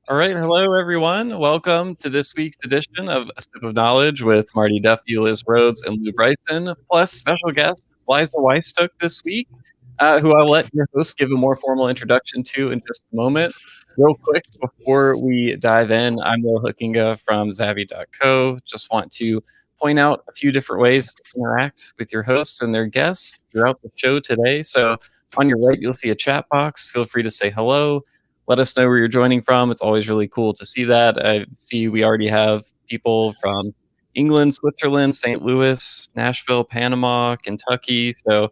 All right, hello everyone. Welcome to this week's edition of A Sip of Knowledge with Marty Duffy, Liz Rhoades, and Lou Bryson, plus special guest Liza Weisstuch this week, who I'll let your host give a more formal introduction to in just a moment. Real quick, before we dive in, I'm Will Hookinga from Zavvy.co. Just want to point out a few different ways to interact with your hosts and their guests throughout the show today. So on your right, you'll see a chat box. Feel free to say hello. Let us know where you're joining from. It's always really cool to see that. I see we already have people from England, Switzerland, St. Louis, Nashville, Panama, Kentucky. So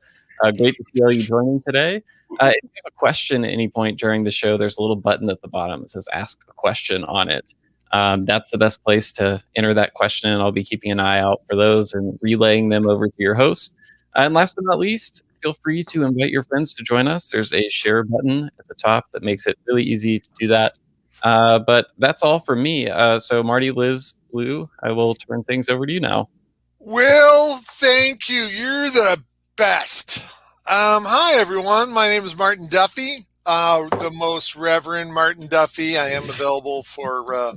great to see all you joining today. If you have a question at any point during the show, there's a little button at the bottom that says ask a question on it. That's the best place to enter that question, and I'll be keeping an eye out for those and relaying them over to your host. And last but not least, feel free to invite your friends to join us. There's a share button at the top that makes it really easy to do that. But that's all for me. So Marty, Liz, Lou, I will turn things over to you now. Will, thank you. You're the best. Hi, everyone. My name is Martin Duffy, the most Reverend Martin Duffy. I am available for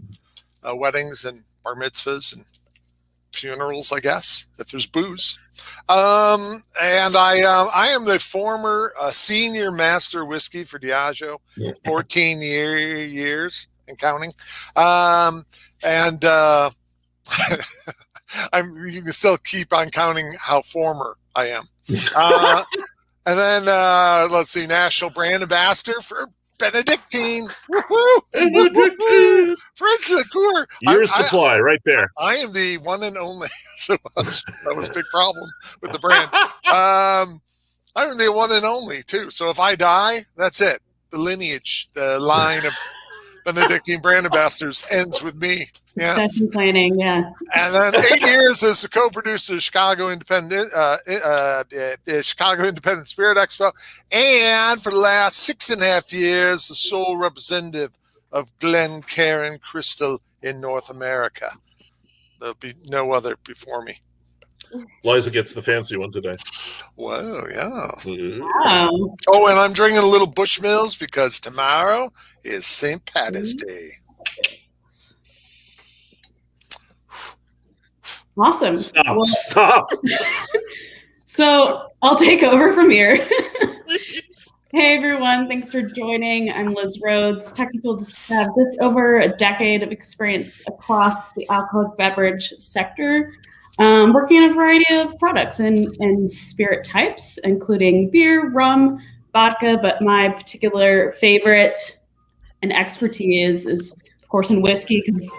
weddings and bar mitzvahs and funerals, I guess, if there's booze. And I am the former senior master whiskey for Diageo, 14 years and counting. You can still keep on counting how former I am. And then let's see, national brand ambassador for Benedictine. Woohoo! French liqueur. Your supply right there. I am the one and only. So that was a big problem with the brand. I'm the one and only too. So if I die, that's it. The lineage, the line of Benedictine brand ambassadors ends with me. Yeah. Succession planning, yeah. And then 8 years as the co-producer of Chicago Independent Spirit Expo, and for the last 6.5 years, the sole representative of Glencairn Crystal in North America. There'll be no other before me. Liza gets the fancy one today. Whoa, yeah. Wow. Oh, and I'm drinking a little Bushmills because tomorrow is St. Patty's Day. Awesome. Stop. So I'll take over from here. Hey, everyone. Thanks for joining. I'm Liz Rhoades, technical have just over a decade of experience across the alcoholic beverage sector, working on a variety of products and spirit types, including beer, rum, vodka, but my particular favorite and expertise is, of course, in whiskey, because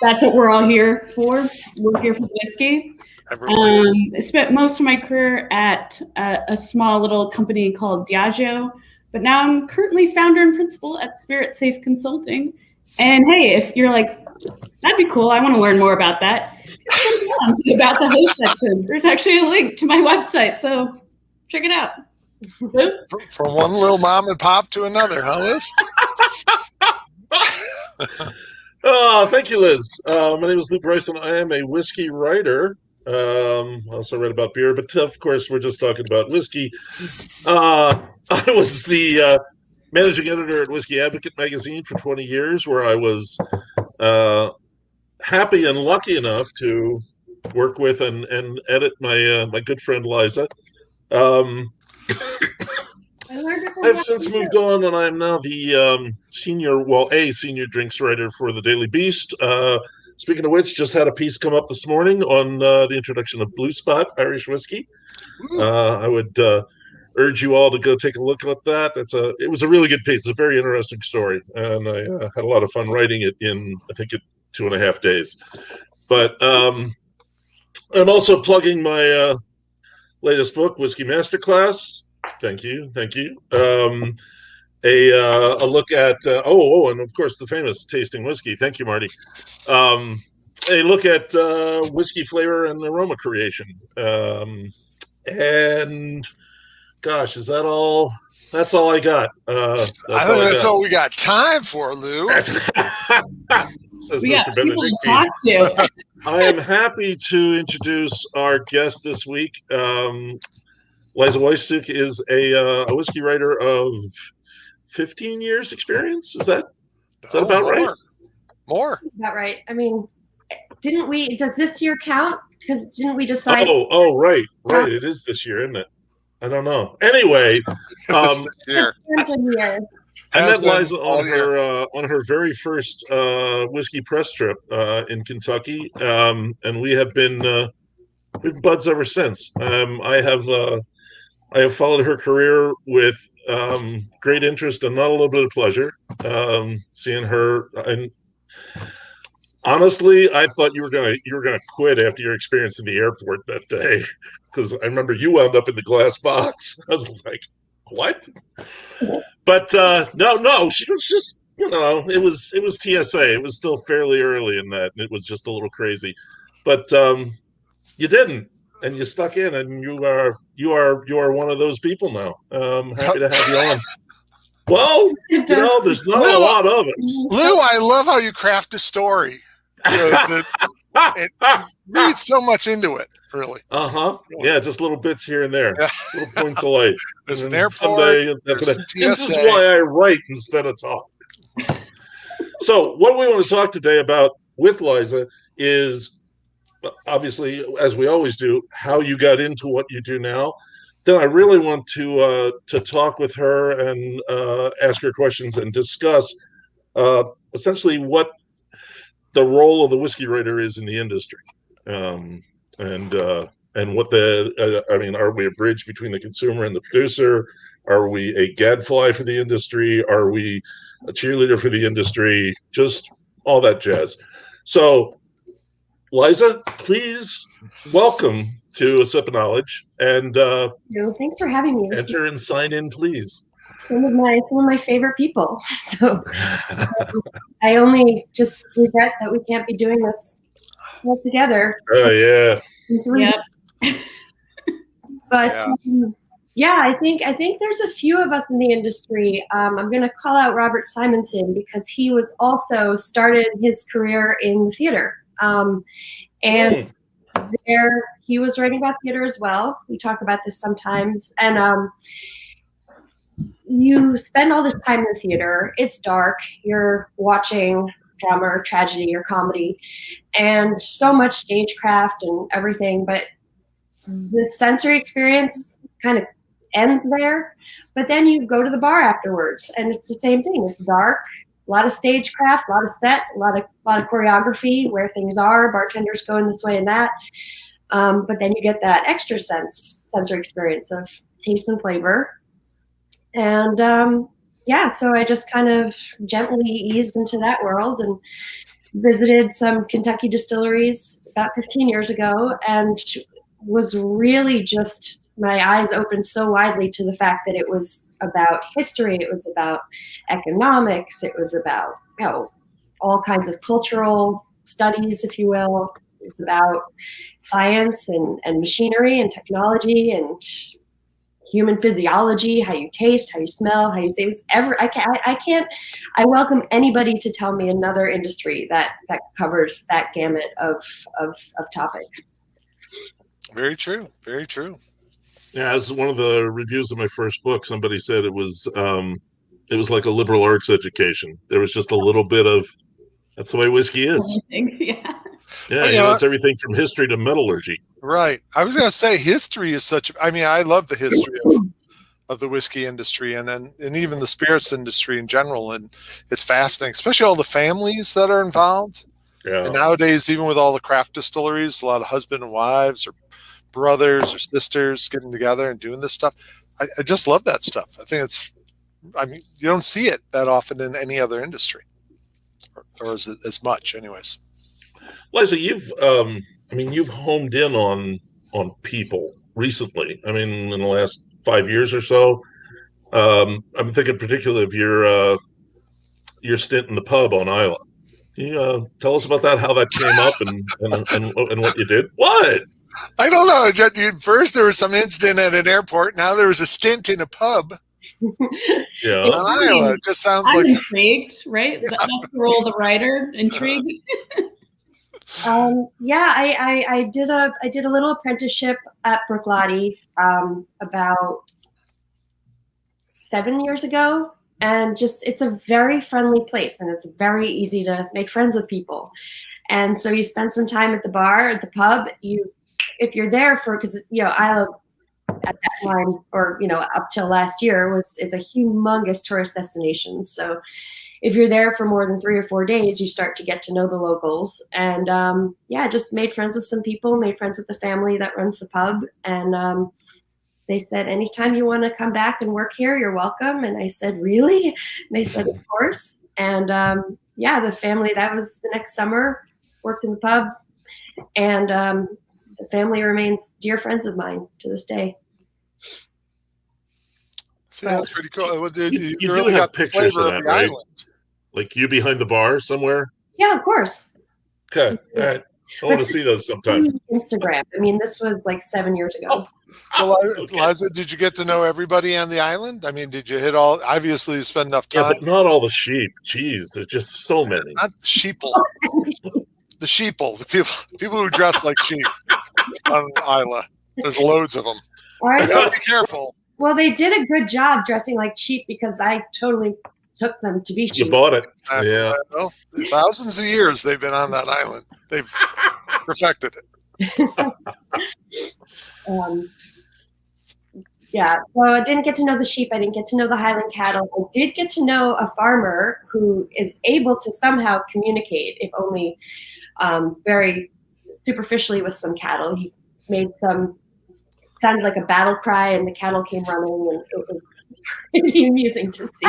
that's what we're all here for. We're here for whiskey. I spent most of my career at a small little company called Diageo, but now I'm currently founder and principal at Spirit Safe Consulting. And hey, if you're like, that'd be cool, I want to learn more about that, about the host section. There's actually a link to my website, so check it out. From one little mom and pop to another, huh, Liz? Oh, thank you, Liz. My name is Lou Bryson. I am a whiskey writer. I also write about beer, but of course, we're just talking about whiskey. I was the managing editor at Whisky Advocate magazine for 20 years, where I was happy and lucky enough to work with and edit my good friend Liza. I've since moved on, and I'm now the senior drinks writer for the Daily Beast. Speaking of which, just had a piece come up this morning on the introduction of Blue Spot Irish whiskey. I would urge you all to go take a look at that. It was a really good piece. It's a very interesting story, and I had a lot of fun writing it in, I think, 2.5 days. But I'm also plugging my latest book, Whiskey Masterclass. Thank you. A look at and of course the famous tasting whiskey. Thank you, Marty. A look at whiskey flavor and aroma creation. And gosh, is that all? That's all I got. I think that's all we got time for, Lou. Says We got Mr. people to Benedictine. talk to. I am happy to introduce our guest this week. Liza Weisstuch is a whiskey writer of 15 years experience. Is that Is that about right? More. About right. I mean, didn't we? Does this year count? Because didn't we decide? Oh, right. It is this year, isn't it? I don't know. Anyway, This year. I met Liza on her very first whiskey press trip in Kentucky, and we have been we've been buds ever since. I have followed her career with great interest and not a little bit of pleasure. Seeing her, and honestly, I thought you were gonna quit after your experience in the airport that day, because I remember you wound up in the glass box. I was like, what? But no, she was just, it was TSA. It was still fairly early in that, and it was just a little crazy. But you didn't, and you stuck in, and you are one of those people now. Happy to have you on. Well, there's not a lot of us. Lou, I love how you craft a story. It reads so much into it, really. Yeah, just little bits here and there, little points of light. There's an airport. Someday, this is why I write instead of talk. So, what we want to talk today about with Liza is, obviously, as we always do, how you got into what you do now. Then I really want to talk with her and ask her questions and discuss essentially what the role of the whiskey writer is in the industry, and what are we a bridge between the consumer and the producer? Are we a gadfly for the industry? Are we a cheerleader for the industry? Just all that jazz. So, Liza, please welcome to A Sip of Knowledge, and thanks for having me. Enter and sign in, please. Some of my favorite people. So I only just regret that we can't be doing this all together. Oh yeah. Yep. But I think there's a few of us in the industry. I'm going to call out Robert Simonson because he was also started his career in theater, and there he was writing about theater as well. We talk about this sometimes, and you spend all this time in the theater. It's dark. You're watching drama or tragedy or comedy, and so much stagecraft and everything. But the sensory experience kind of ends there. But then you go to the bar afterwards, and it's the same thing. It's dark, a lot of stagecraft, a lot of set, a lot of choreography, where things are, bartenders going this way and that. But then you get that extra sensory experience of taste and flavor. And so I just kind of gently eased into that world and visited some Kentucky distilleries about 15 years ago, and was really just, my eyes opened so widely to the fact that it was about history, it was about economics, it was about all kinds of cultural studies, if you will. It's about science and machinery and technology and human physiology, how you taste, how you smell, how you say. I welcome anybody to tell me another industry that covers that gamut of topics. Very true. Very true. Yeah, as one of the reviews of my first book, somebody said it was like a liberal arts education. There was just a little bit of, that's the way whiskey is. Yeah, it's everything from history to metallurgy. Right. I was going to say history is I love the history of the whiskey industry and even the spirits industry in general. And it's fascinating, especially all the families that are involved. Yeah. And nowadays, even with all the craft distilleries, a lot of husband and wives or brothers or sisters getting together and doing this stuff. I just love that stuff. I think you don't see it that often in any other industry, or is it as much anyways? Liza, you've homed in on people recently. I mean, in the last 5 years or so. I'm thinking particularly of your stint in the pub on Islay. Can you tell us about that? How that came up and what you did? What? I don't know. First, there was some incident at an airport. Now there was a stint in a pub. Yeah, on Islay. It just sounds I'm like intrigued, right? That's the role of the writer. Intrigued. I did a little apprenticeship at Rhoades about 7 years ago. and just it's a very friendly place, and it's very easy to make friends with people. And so you spend some time at the bar, at the pub. If you're there for, because Islay at that time, or up till last year, is a humongous tourist destination. So if you're there for more than 3 or 4 days, you start to get to know the locals. And just made friends with some people, made friends with the family that runs the pub. And they said, anytime you want to come back and work here, you're welcome. And I said, really? And they said, of course. And the family, that was the next summer, worked in the pub. And the family remains dear friends of mine to this day. See, that's pretty cool. Well, you do really have got the pictures flavor of that, the right? island. Like you behind the bar somewhere? Yeah, of course. Okay. All right. I want to see those sometime. Instagram. I mean, this was like 7 years ago. So, Liza, did you get to know everybody on the island? I mean, did you hit all? Obviously, you spend enough time. Yeah, but not all the sheep. Jeez, there's just so many. Not the sheeple. The sheeple, the people who dress like sheep on Islay. There's loads of them. You gotta be careful. Well, they did a good job dressing like sheep, because I totally took them to be sheep. You bought it. Yeah. Well, thousands of years they've been on that island. They've perfected it. So I didn't get to know the sheep. I didn't get to know the Highland cattle. I did get to know a farmer who is able to somehow communicate, if only very superficially, with some cattle. He made sounded like a battle cry, and the cattle came running, and it was pretty amusing to see.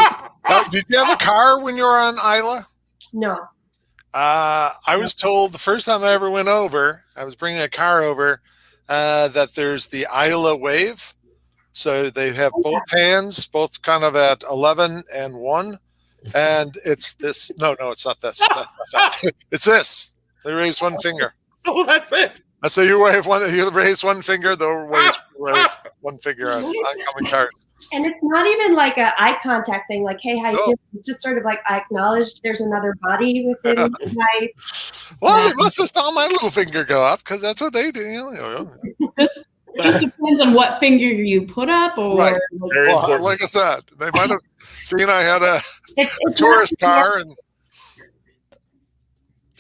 Did you have a car when you were on Islay? No. I was told the first time I ever went over, I was bringing a car over, that there's the Islay wave. So they have both hands, both kind of at 11 and 1. And it's this. No, it's not this. It's this. They raise one finger. Oh, that's it. So you wave one. You raise one finger. They'll wave one finger on oncoming cars. And it's not even like an eye contact thing, like, hey, how you doing? It's just sort of like, I acknowledge there's another body within my... Well, they must have saw my little finger go up, because that's what they do. This just depends on what finger you put up, or... Right. Well, like I said, they might have seen I had a tourist car, and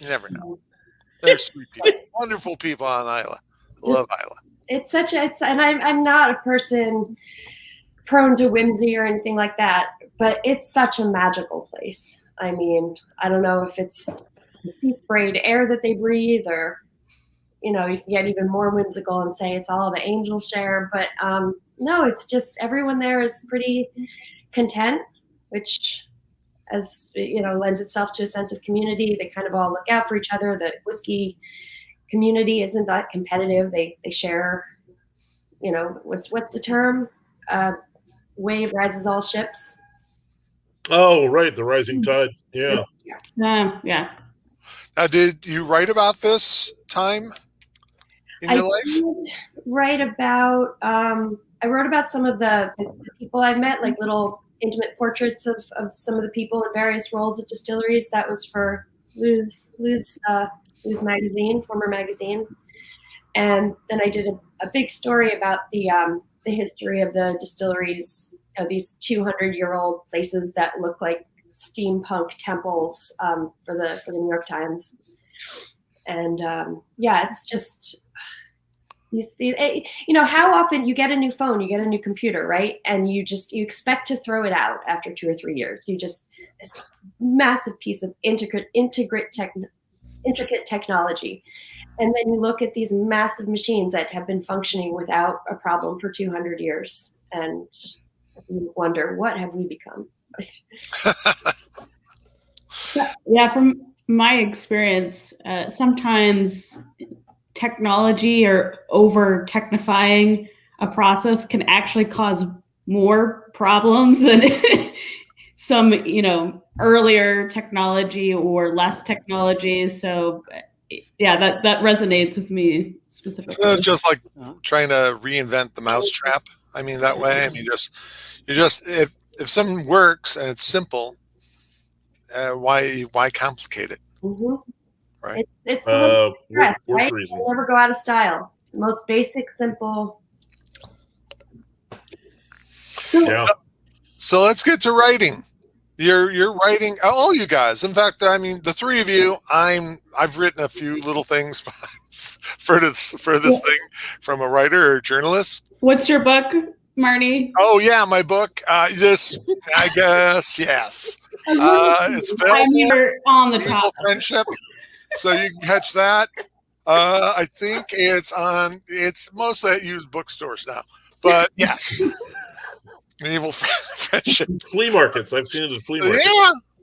you never know. They're sweet people. Wonderful people on Islay. Love Islay. And I'm not a person prone to whimsy or anything like that, but it's such a magical place. I mean, I don't know if it's the sea sprayed air that they breathe, or you can get even more whimsical and say it's all the angels share, but no, it's just everyone there is pretty content, which, as lends itself to a sense of community. They kind of all look out for each other. The whiskey community isn't that competitive. They share, what's the term? Wave rises all ships. Oh, right, the rising tide. Yeah. Yeah. Now, did you write about this time in your life? Did write about. I wrote about some of the people I've met, like little intimate portraits of some of the people in various roles at distilleries. That was for Lou's magazine, former magazine. And then I did a big story about the history of the distilleries, these 200-year-old places that look like steampunk temples, for the New York Times. And it's just these how often you get a new phone, you get a new computer, right? And you expect to throw it out after 2 or 3 years. This massive piece of intricate technology. And then you look at these massive machines that have been functioning without a problem for 200 years. And you wonder, what have we become? Yeah, from my experience, sometimes technology or over technifying a process can actually cause more problems than some, earlier technology or less technology. So yeah, that resonates with me specifically. So just like trying to reinvent the mousetrap. I mean, that way. I mean, if something works and it's simple, why complicate it? Mm-hmm. Right. It's the stress, right? Reasons. You'll never go out of style. The most basic, simple. Yeah. So let's get to writing. You're writing, all you guys. In fact, I mean, the three of you. I've written a few little things for this thing from a writer or journalist. What's your book, Marty? Oh yeah, my book. This, I guess, yes. It's available on the top. Friendship, so you can catch that. I think it's mostly at used bookstores now, but yes. Medieval friendship. Flea markets. I've seen it at flea markets.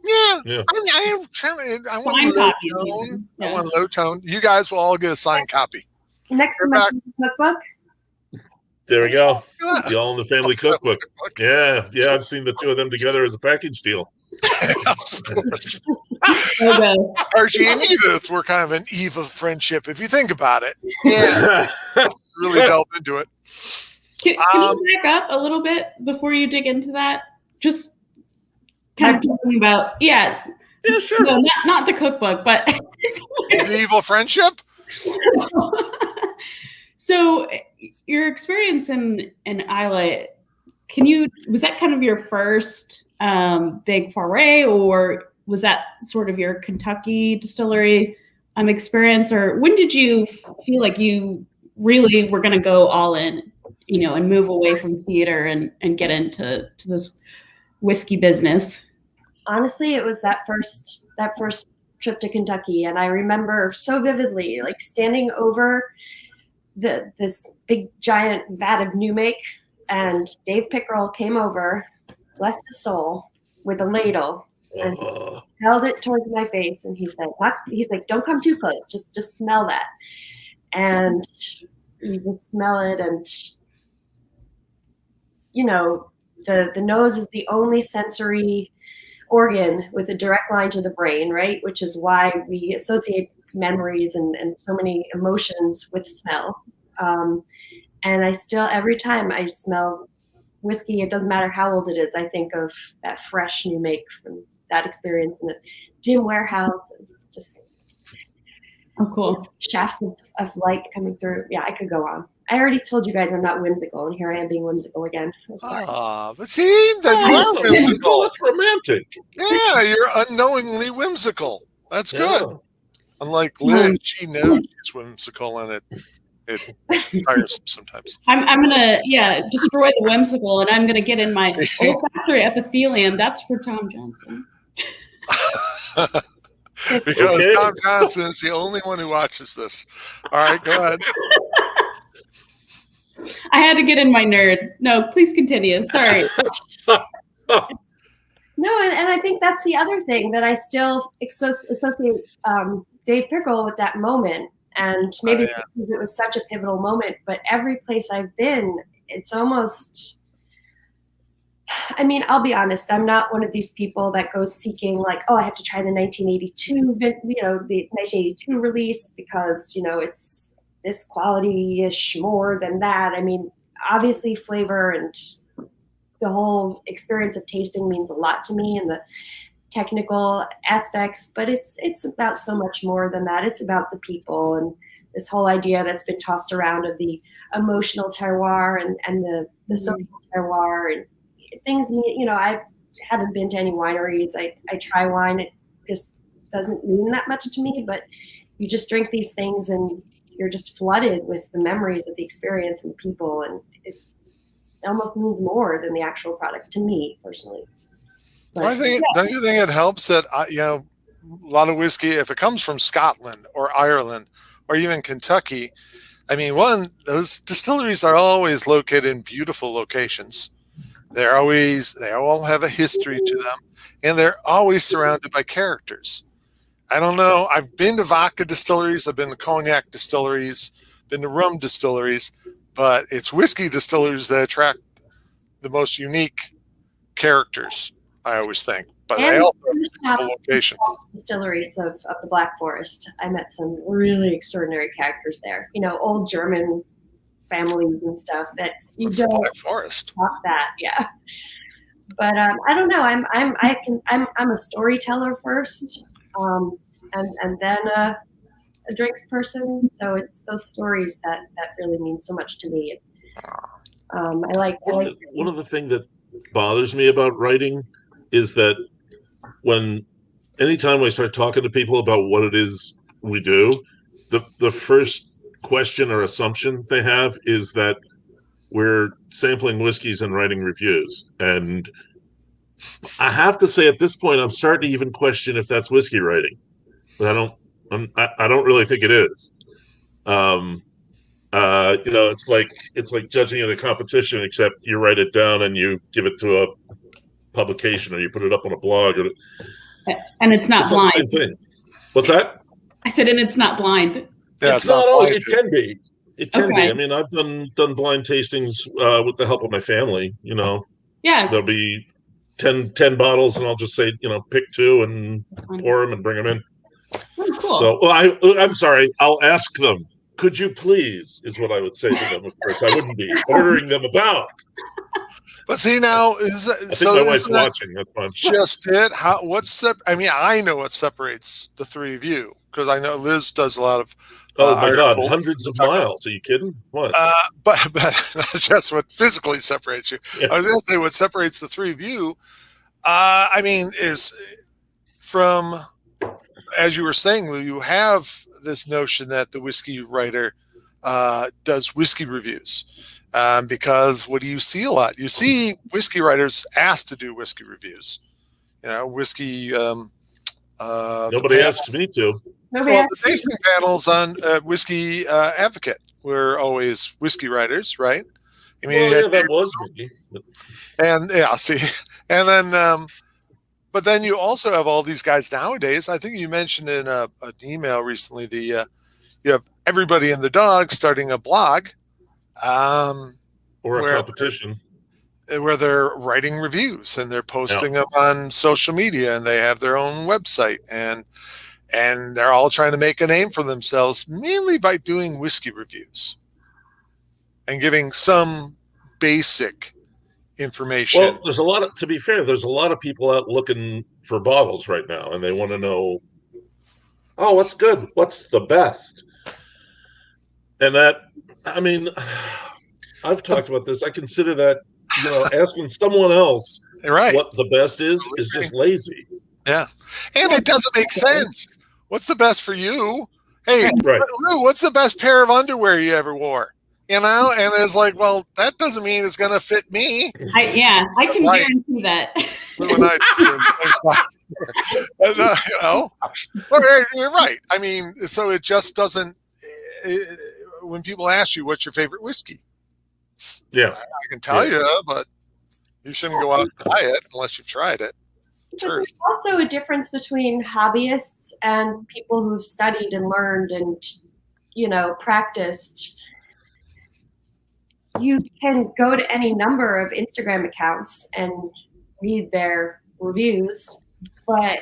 Yeah. I am trying. I want low tone. I want low tone. You guys will all get a signed copy. Next cookbook. There we go. The All in the Family cookbook. Yeah. I've seen the two of them together as a package deal. Yes, of course. Okay. Archie and Edith were kind of an Eve of friendship, if you think about it. Yeah, really delve into it. Can you back up a little bit before you dig into that? Just kind of talking about, yeah, sure. No, not the cookbook, but medieval friendship. So, your experience in Islay, was that kind of your first big foray, or was that sort of your Kentucky distillery experience, or when did you feel like you really were going to go all in? And move away from theater and get into this whiskey business? Honestly, it was that first trip to Kentucky, and I remember so vividly, like standing over this big giant vat of new make, and Dave Pickerel came over, bless his soul, with a ladle and held it towards my face, and he's like, "Don't come too close, just smell that," and you just smell it, and the nose is the only sensory organ with a direct line to the brain, right? Which is why we associate memories and so many emotions with smell. And I still, every time I smell whiskey, it doesn't matter how old it is, I think of that fresh new make from that experience in the dim warehouse, and just cool shafts of light coming through. Yeah, I could go on. I already told you guys I'm not whimsical, and here I am being whimsical again. But see, that you are whimsical. That's romantic. Yeah, you're unknowingly whimsical. That's good. Unlike Liz, she knows she's whimsical, and it tires sometimes. I'm gonna destroy the whimsical, and I'm gonna get in my olfactory epithelium. That's for Tom Johnson. Because Tom Johnson is the only one who watches this. All right, go ahead. I had to get in my nerd. No, please continue. Sorry. No, and I think that's the other thing that I still associate Dave Pickerel with that moment. And maybe because it was such a pivotal moment, but every place I've been, it's almost, I mean, I'll be honest, I'm not one of these people that goes seeking like, oh, I have to try the 1982, the 1982 release because, it's this quality-ish more than that. I mean, obviously flavor and the whole experience of tasting means a lot to me and the technical aspects, but it's about so much more than that. It's about the people and this whole idea that's been tossed around of the emotional terroir and the social terroir and things. I haven't been to any wineries. I try wine. It just doesn't mean that much to me, but you just drink these things and you're just flooded with the memories of the experience and the people, and it almost means more than the actual product to me personally. But, don't you think it helps that a lot of whiskey, if it comes from Scotland or Ireland or even Kentucky, I mean, those distilleries are always located in beautiful locations. They all have a history to them, and they're always surrounded by characters. I don't know. I've been to vodka distilleries. I've been to cognac distilleries, been to rum distilleries, but it's whiskey distilleries that attract the most unique characters, I always think. But they also have a location. Distilleries of the Black Forest. I met some really extraordinary characters there. Old German families and stuff. That's you don't Black Forest. talk that, yeah. But I don't know. I'm a storyteller first. And then a drinks person. So it's those stories that really mean so much to me. One of the things that bothers me about writing is that anytime I start talking to people about what it is we do, the first question or assumption they have is that we're sampling whiskeys and writing reviews. And I have to say, at this point, I'm starting to even question if that's whiskey writing. But I don't really think it is. It's like judging in a competition, except you write it down and you give it to a publication or you put it up on a blog. And it's not blind. Same thing. What's that? I said, and it's not blind. Yeah, it's not always. It can be. It can be. I mean, I've done blind tastings with the help of my family. Yeah. There'll be 10 bottles, and I'll just say, pick 2 and pour them and bring them in. Oh, cool. So, I'm sorry. I'll ask them. Could you please? Is what I would say to them. Of course, I wouldn't be ordering them about. But see now, I think my wife's watching. That's fine. Just it. I know what separates the three of you because I know Liz does a lot of. Oh my God! Hundreds of miles. Are you kidding? What? But that's just what physically separates you. Yeah. I was going to say what separates the three of you. Is from, as you were saying, Lou, you have this notion that the whiskey writer does whiskey reviews. Because what do you see a lot? You see whiskey writers asked to do whiskey reviews. Whiskey. Nobody asks me to. The tasting panels on Whisky Advocate were always whiskey writers, right? That was me. And then, but then you also have all these guys nowadays. I think you mentioned in an email recently you have everybody and the dog starting a blog. Or a competition where they're writing reviews and they're posting them on social media and they have their own website and they're all trying to make a name for themselves mainly by doing whiskey reviews and giving some basic information. Well, to be fair, there's a lot of people out looking for bottles right now and they want to know, what's good? What's the best? And I've talked about this. I consider that, asking someone else what the best is just lazy. Yeah. And it doesn't make sense. What's the best for you? Hey, Lou, what's the best pair of underwear you ever wore? And it's like, well, that doesn't mean it's going to fit me. I can guarantee that. You're right. So it just doesn't. When people ask you what's your favorite whiskey, I can tell you, but you shouldn't go out and buy it unless you've tried it. But there's also a difference between hobbyists and people who've studied and learned and, practiced. You can go to any number of Instagram accounts and read their reviews, but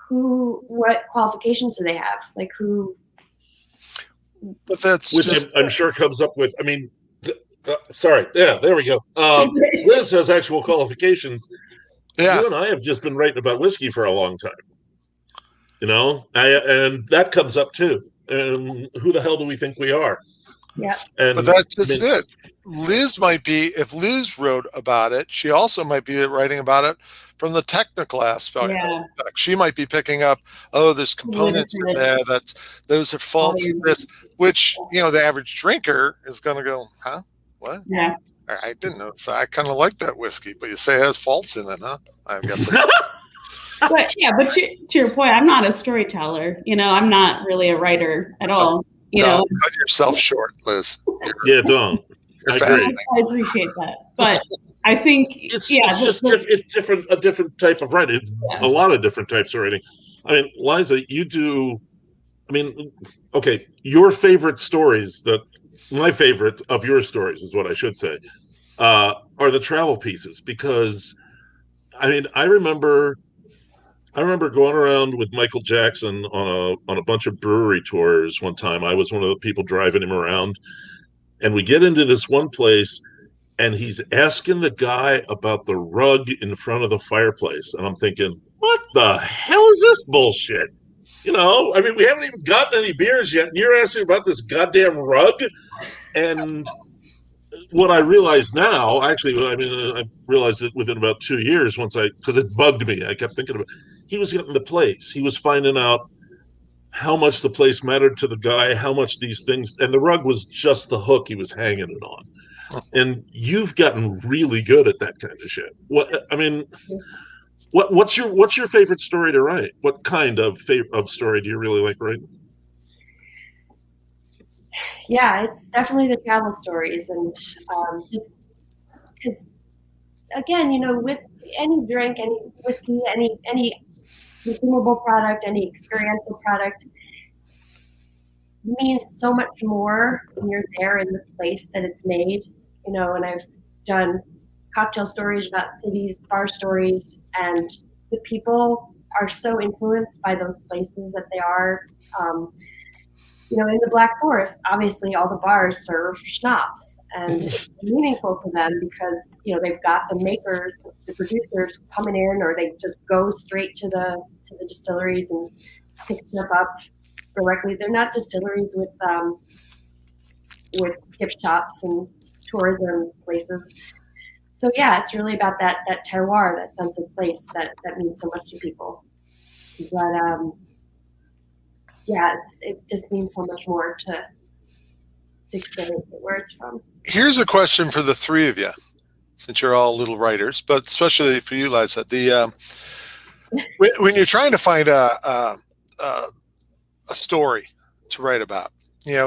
what qualifications do they have? Like who? But that's which I'm sure comes up with. There we go. Liz has actual qualifications. Yeah, you and I have just been writing about whiskey for a long time. And that comes up too. And who the hell do we think we are? Yeah, but that's just it. Liz might be, if Liz wrote about it, she also might be writing about it from the technical aspect. Yeah. She might be picking up, there's components in there those are faults in this, which, the average drinker is going to go, huh? What? Yeah. I didn't know. So I kind of like that whiskey, but you say it has faults in it, huh? I guess. But to your point, I'm not a storyteller. I'm not really a writer at all. Don't cut yourself short, Liz. Don't. I appreciate that, but I think it's different. A different type of writing. A lot of different types of writing. Liza, you do. Your favorite stories. My favorite of your stories is what I should say. Are the travel pieces because, I remember going around with Michael Jackson on a bunch of brewery tours one time. I was one of the people driving him around, and we get into this one place, and he's asking the guy about the rug in front of the fireplace, and I'm thinking, what the hell is this bullshit? We haven't even gotten any beers yet, and you're asking about this goddamn rug, and what I realize now, actually, I mean, I realized it within about 2 years because it bugged me. I kept thinking about it. He was getting the place. He was finding out how much the place mattered to the guy, how much these things, and the rug was just the hook he was hanging it on. And you've gotten really good at that kind of shit. What's your favorite story to write? What kind of story do you really like writing? Yeah, it's definitely the travel stories, and just because, again, with any drink, any whiskey, any consumable product, any experiential product, means so much more when you're there in the place that it's made. And I've done cocktail stories about cities, bar stories, and the people are so influenced by those places that they are. In the Black Forest, obviously all the bars serve schnapps, and it's meaningful to them because they've got the makers, the producers coming in, or they just go straight to the distilleries and pick stuff up directly. They're not distilleries with gift shops and tourism places. So yeah, it's really about that terroir, that sense of place that means so much to people. But it just means so much more to experience it where it's from. Here's a question for the three of you, since you're all little writers, but especially for you, Liza. When you're trying to find a story to write about,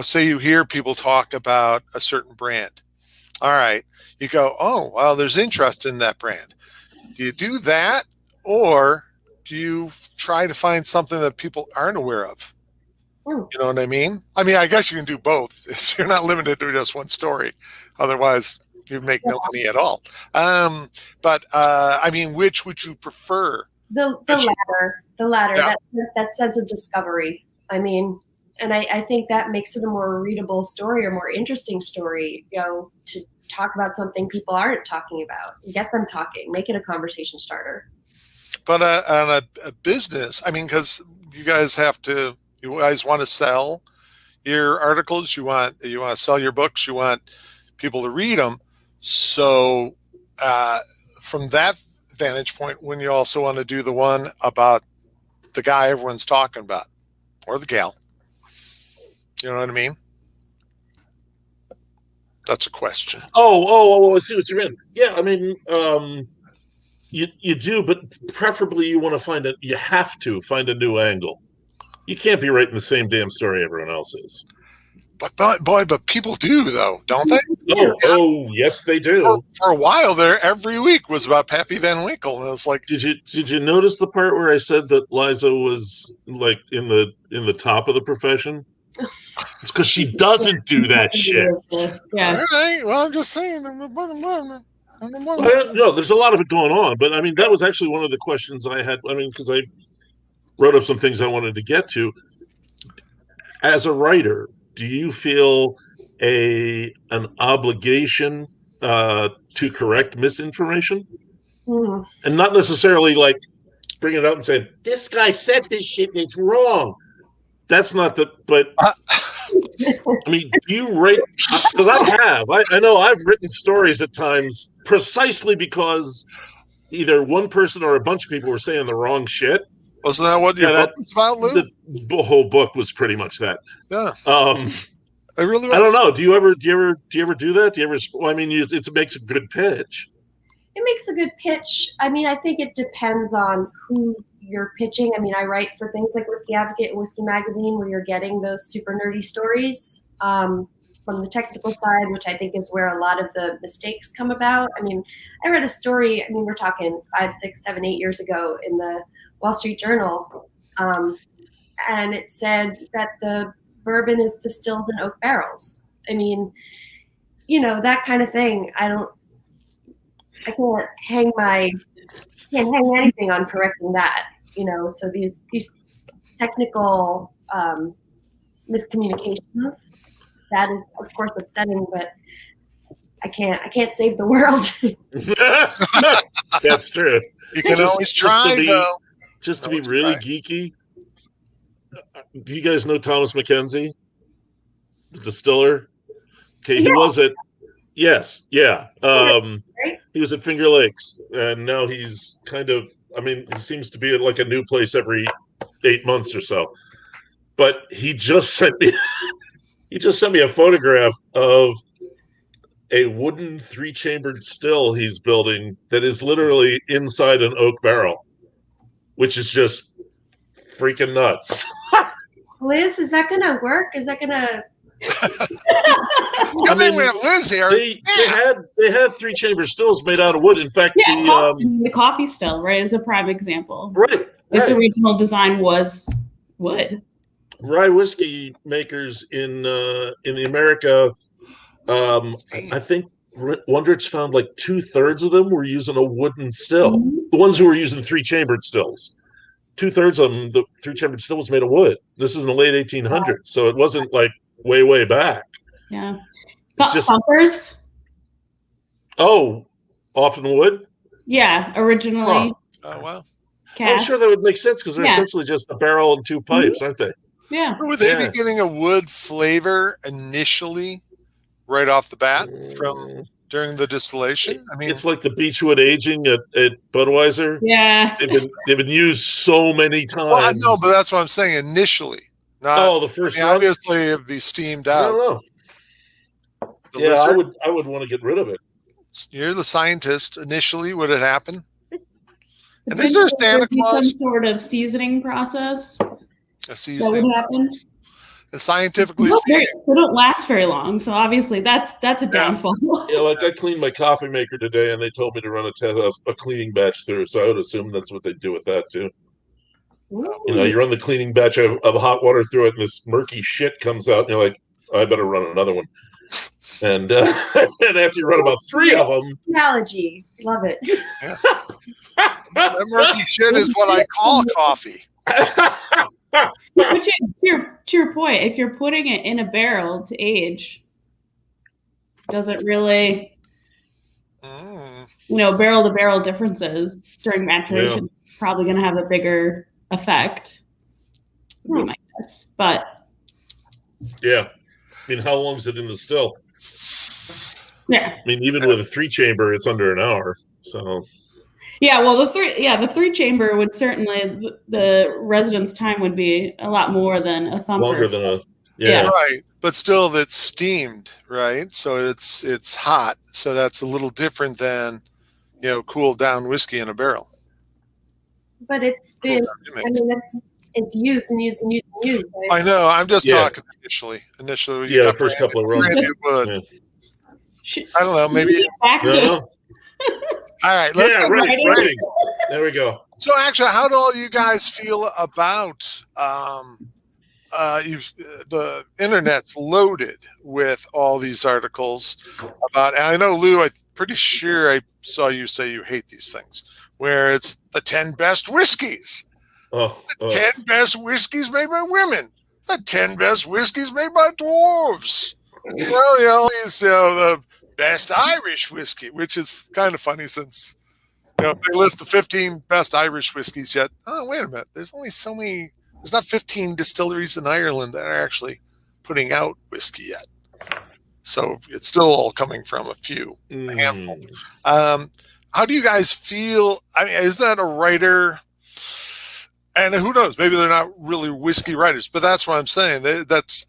say you hear people talk about a certain brand. All right, you go, oh, well, there's interest in that brand. Do you do that, or do you try to find something that people aren't aware of? You know what I mean? I mean, I guess you can do both. You're not limited to just one story. Otherwise, you'd make no money at all. But I mean, which would you prefer? The latter. Yeah. That sense of discovery. I mean, and I think that makes it a more readable story or more interesting story, to talk about something people aren't talking about. Get them talking. Make it a conversation starter. But on a business, I mean, because you guys want to sell your articles. You want to sell your books. You want people to read them. So from that vantage point, when you also want to do the one about the guy everyone's talking about, or the gal, you know what I mean? That's a question. Oh, I see what you mean. Yeah, I mean, you do, but preferably you have to find a new angle. You can't be writing the same damn story everyone else is. But people do, though, don't they? Oh, yes, they do. For a while there, every week was about Pappy Van Winkle, and it was like, did you notice the part where I said that Liza was like in the top of the profession? It's because she doesn't do that shit. Yeah. All right. Well, I'm just saying. No, there's a lot of it going on, but I mean, that was actually one of the questions I had. I mean, because I wrote up some things I wanted to get to. As a writer, do you feel an obligation to correct misinformation? And not necessarily like bring it up and say, this guy said this shit and it's wrong. That's not but I mean, do you write? Because I know I've written stories at times precisely because either one person or a bunch of people were saying the wrong shit. Wasn't that what your book was about, Lou? The whole book was pretty much that. Yeah. I really was. I don't know. Do you ever do that? Do you ever? Well, I mean, it makes a good pitch. It makes a good pitch. I mean, I think it depends on who you're pitching. I mean, I write for things like Whisky Advocate and Whisky Magazine, where you're getting those super nerdy stories from the technical side, which I think is where a lot of the mistakes come about. I mean, I read a story. I mean, we're talking 5, 6, 7, 8 years ago in the Wall Street Journal, and it said that the bourbon is distilled in oak barrels. I mean, that kind of thing. I can't hang anything on correcting that. So these technical miscommunications, that is of course upsetting, but I can't save the world. That's true. You can always try, though. Just to be really geeky, do you guys know Thomas Mackenzie, the distiller? Okay, he was at Yes, yeah. Right? He was at Finger Lakes, and now he's kind of. I mean, he seems to be at like a new place every 8 months or so. But he just sent me. He just sent me a photograph of a wooden 3-chambered still he's building that is literally inside an oak barrel, which is just freaking nuts. Liz, is that gonna work? Is that gonna? Good thing we have Liz here. They had 3-chamber stills made out of wood. In fact, the coffee still, right, is a prime example. Right. Its original design was wood. Rye whiskey makers in America, I think Wondrich found like 2/3 of them were using a wooden still. Mm-hmm. The ones who were using 3-chambered stills, 2/3 of them, the 3-chambered still was made of wood. This is in the late 1800s, so it wasn't like way back. Yeah. It's just Bumpers. Oh, often wood. Yeah, originally. Oh well. I'm sure that would make sense because they're essentially just a barrel and 2 pipes, aren't they? Yeah. Were they be getting a wood flavor initially, right off the bat, from during the distillation? I mean, it's like the beechwood aging at Budweiser. Yeah. They've been used so many times. Well, I know, but that's what I'm saying. Initially, not the first. I mean, obviously, it'd be steamed out. I don't know. Yeah, I would want to get rid of it. You're the scientist. Initially, would it happen? And is there a Santa Claus? Some sort of seasoning process. A seasoning that would happen. process. And scientifically speaking, they don't last very long, so obviously that's a downfall. Yeah, like I cleaned my coffee maker today, and they told me to run a cleaning batch through, so I would assume that's what they do with that too. Ooh. You know, you run the cleaning batch of hot water through it, and this murky shit comes out, and you're like, I better run another one. And and after you run about 3 of them, Analogy, love it. Yeah. That murky shit is what I call coffee. But to your point, if you're putting it in a barrel to age, does it really, barrel to barrel differences during maturation probably going to have a bigger effect? Would be my guess, but yeah. I mean, how long is it in the still? Yeah. I mean, even with a 3-chamber, it's under an hour. So. Yeah, well, the 3-chamber would certainly, the residence time would be a lot more than a thumper. Longer than a right, but still that's steamed, right? So it's hot, so that's a little different than cooled down whiskey in a barrel. But it's been, I mean, it's used and used and used and used. I know. I'm just talking initially. Initially, the first couple of runs. I don't know. Maybe. All right, let's get writing. There we go. So, actually, how do all you guys feel about the internet's loaded with all these articles about? And I know, Lou, I'm pretty sure I saw you say you hate these things, where it's the 10 best whiskeys. The 10 best whiskeys made by women. The 10 best whiskeys made by dwarves. Well, the best Irish whiskey, which is kind of funny since they list the 15 best Irish whiskeys yet. Oh, wait a minute. There's only so many. There's not 15 distilleries in Ireland that are actually putting out whiskey yet. So it's still all coming from a few, a handful. How do you guys feel? I mean, is that a writer? And who knows? Maybe they're not really whiskey writers, but that's what I'm saying. That's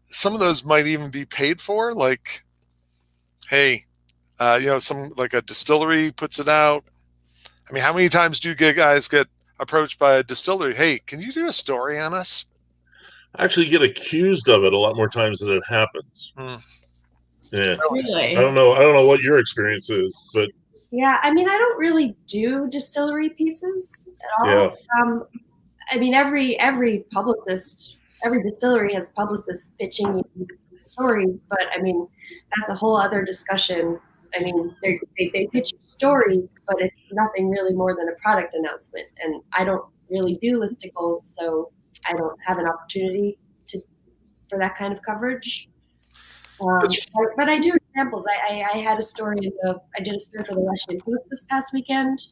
some of those might even be paid for. Like, hey, some like a distillery puts it out. I mean, how many times do you guys get approached by a distillery? Hey, can you do a story on us? I actually get accused of it a lot more times than it happens. Yeah, really? I don't know what your experience is, but yeah, I mean, I don't really do distillery pieces at all. Yeah. I mean, every publicist, every distillery has publicists pitching stories, but I mean, that's a whole other discussion. I mean, they pitch stories, but it's nothing really more than a product announcement. And I don't really do listicles, so I don't have an opportunity for that kind of coverage. But I do examples. I had a story. I did a story for the Russian Post this past weekend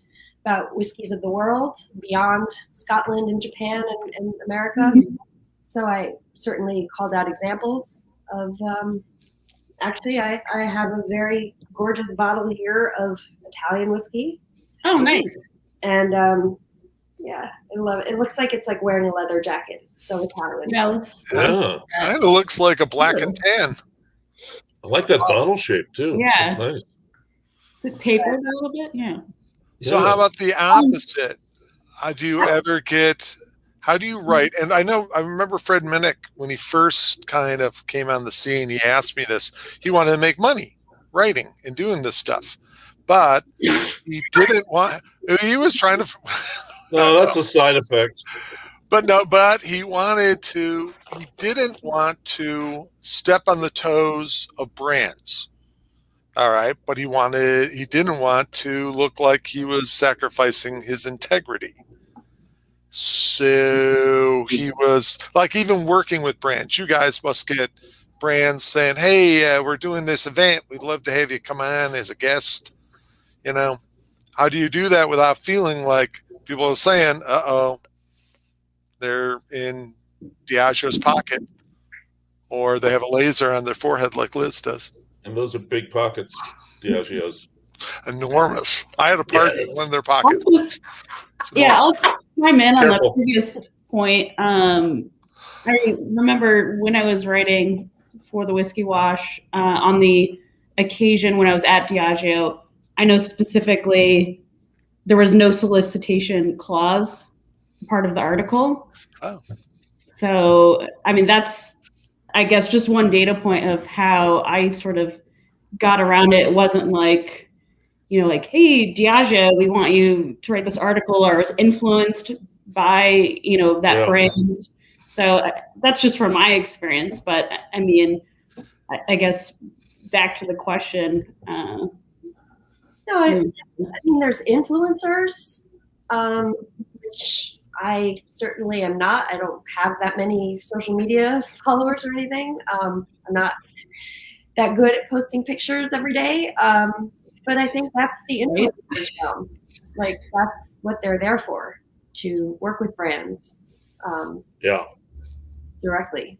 about whiskeys of the world beyond Scotland and Japan and America. Mm-hmm. So I certainly called out examples of Actually, I have a very gorgeous bottle here of Italian whiskey. Oh, nice. And yeah, I love it. It looks like it's like wearing a leather jacket. It's so Italian. Yeah, Kind of looks like a black and tan. I like that bottle shape too. Yeah. That's nice. Is it tapered a little bit? Yeah. So how about the opposite? How do you write? And I remember Fred Minnick, when he first kind of came on the scene, he asked me this. He wanted to make money writing and doing this stuff, but he didn't want, he was trying to, No, that's a side effect. but he didn't want to step on the toes of brands. All right. But he didn't want to look like he was sacrificing his integrity. So he was like, even working with brands, you guys must get brands saying, hey, we're doing this event. We'd love to have you come on as a guest. You know, how do you do that without feeling like people are saying, they're in Diageo's pocket, or they have a laser on their forehead like Liz does? And those are big pockets, Diageo's. Enormous. I had a party in one of their pockets. I'll chime in on the previous point. I remember when I was writing for the Whiskey Wash, on the occasion when I was at Diageo, I know specifically there was no solicitation clause part of the article. Oh. So, I mean, that's, I guess, just one data point of how I sort of got around it. It wasn't like, like, hey, Diageo, we want you to write this article, or was influenced by, that brand. So that's just from my experience. But I mean, I guess back to the question. No, I mean, there's influencers, which I certainly am not. I don't have that many social media followers or anything. I'm not that good at posting pictures every day. But I think that's the influencer. Like, that's what they're there for, to work with brands. Directly.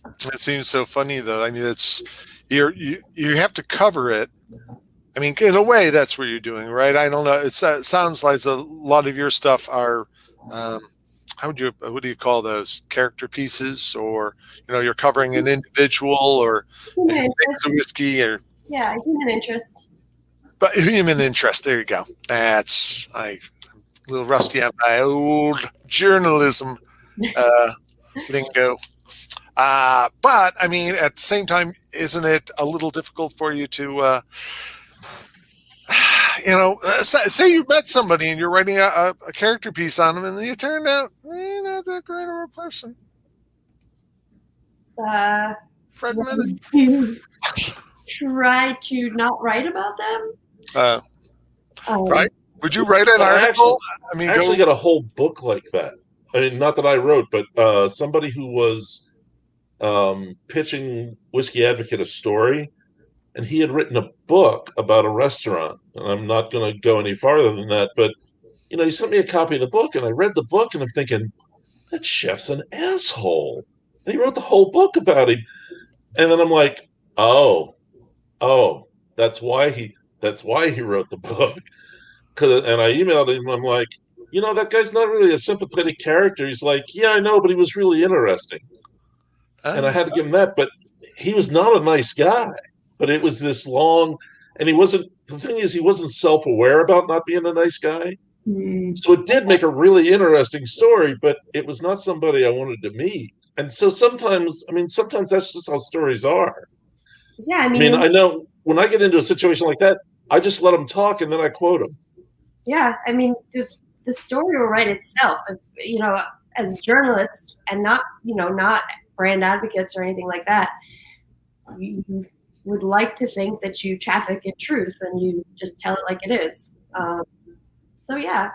It seems so funny, though. I mean, it's you have to cover it. I mean, in a way, that's what you're doing, right? I don't know. It sounds like a lot of your stuff are, what do you call those, character pieces, or you're covering an individual or a whiskey, or human interest. But human interest. There you go. That's I'm a little rusty on my old journalism lingo. But I mean, at the same time, isn't it a little difficult for you to, say you met somebody and you're writing a character piece on them, and then you turn out you're not that great of a person? Fred Minnick. Try to not write about them. Right? Would you write an article? I actually got a whole book like that. I mean, not that I wrote, but somebody who was pitching Whisky Advocate a story, and he had written a book about a restaurant. And I'm not going to go any farther than that, but he sent me a copy of the book, and I read the book, and I'm thinking, that chef's an asshole. And he wrote the whole book about him. And then I'm like, oh, that's why he wrote the book. And I emailed him. I'm like, that guy's not really a sympathetic character. He's like, yeah, I know, but he was really interesting. And I had to give him that. But he was not a nice guy. But it was this long, and the thing is, he wasn't self-aware about not being a nice guy. So it did make a really interesting story, but it was not somebody I wanted to meet. And so sometimes that's just how stories are. Yeah, I mean, I know when I get into a situation like that, I just let them talk and then I quote them. Yeah, I mean, the story will write itself. As journalists, and not brand advocates or anything like that, you would like to think that you traffic in truth and you just tell it like it is. So yeah,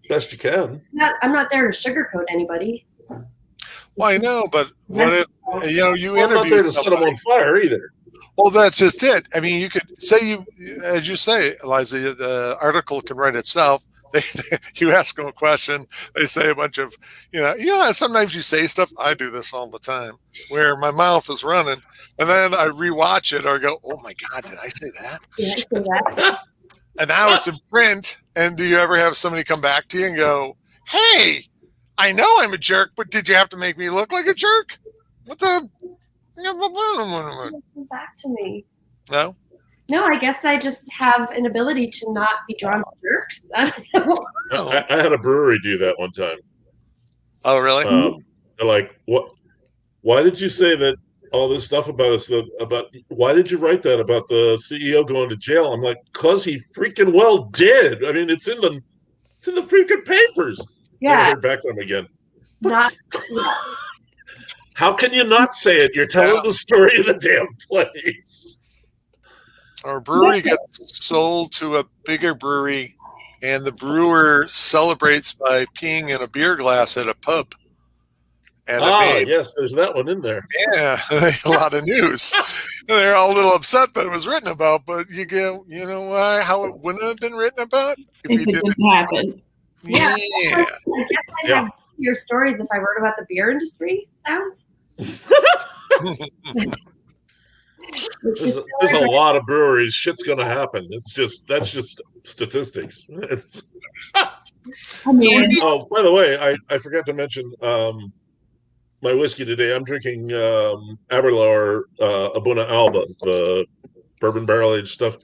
best you can. I'm not there to sugarcoat anybody. Well, I know, but what if you interview? I'm not there to set them on fire either. Well, that's just it. I mean, you could say as you say, Liza, the article can write itself. You ask them a question, they say a bunch of, sometimes you say stuff. I do this all the time where my mouth is running and then I rewatch it or go, oh my God, did I say that? Yeah, I say that. And now it's in print. And do you ever have somebody come back to you and go, hey, I know I'm a jerk, but did you have to make me look like a jerk? What the? Come back to me. No? No, I guess I just have an ability to not be drawn to jerks. I don't know. I had a brewery do that one time. Oh, really? They're like, what? Why did you say that all this stuff about us? Why did you write that about the CEO going to jail? I'm like, cause he freaking well did. I mean, it's in the freaking papers. Yeah. Never heard back from him again. Not. Yeah. How can you not say it? You're telling the story of the damn place. Our brewery gets sold to a bigger brewery, and the brewer celebrates by peeing in a beer glass at a pub. And yes, there's that one in there. Yeah, a lot of news. They're all a little upset that it was written about, but you know why? How it wouldn't have been written about if it didn't happen. Yeah. I guess I'd have your stories if I wrote about the beer industry. Sounds. There's a lot of breweries. Shit's gonna happen. That's just statistics. I mean, oh, by the way, I forgot to mention my whiskey today. I'm drinking Aberlour Abuna Alba, the bourbon barrel aged stuff.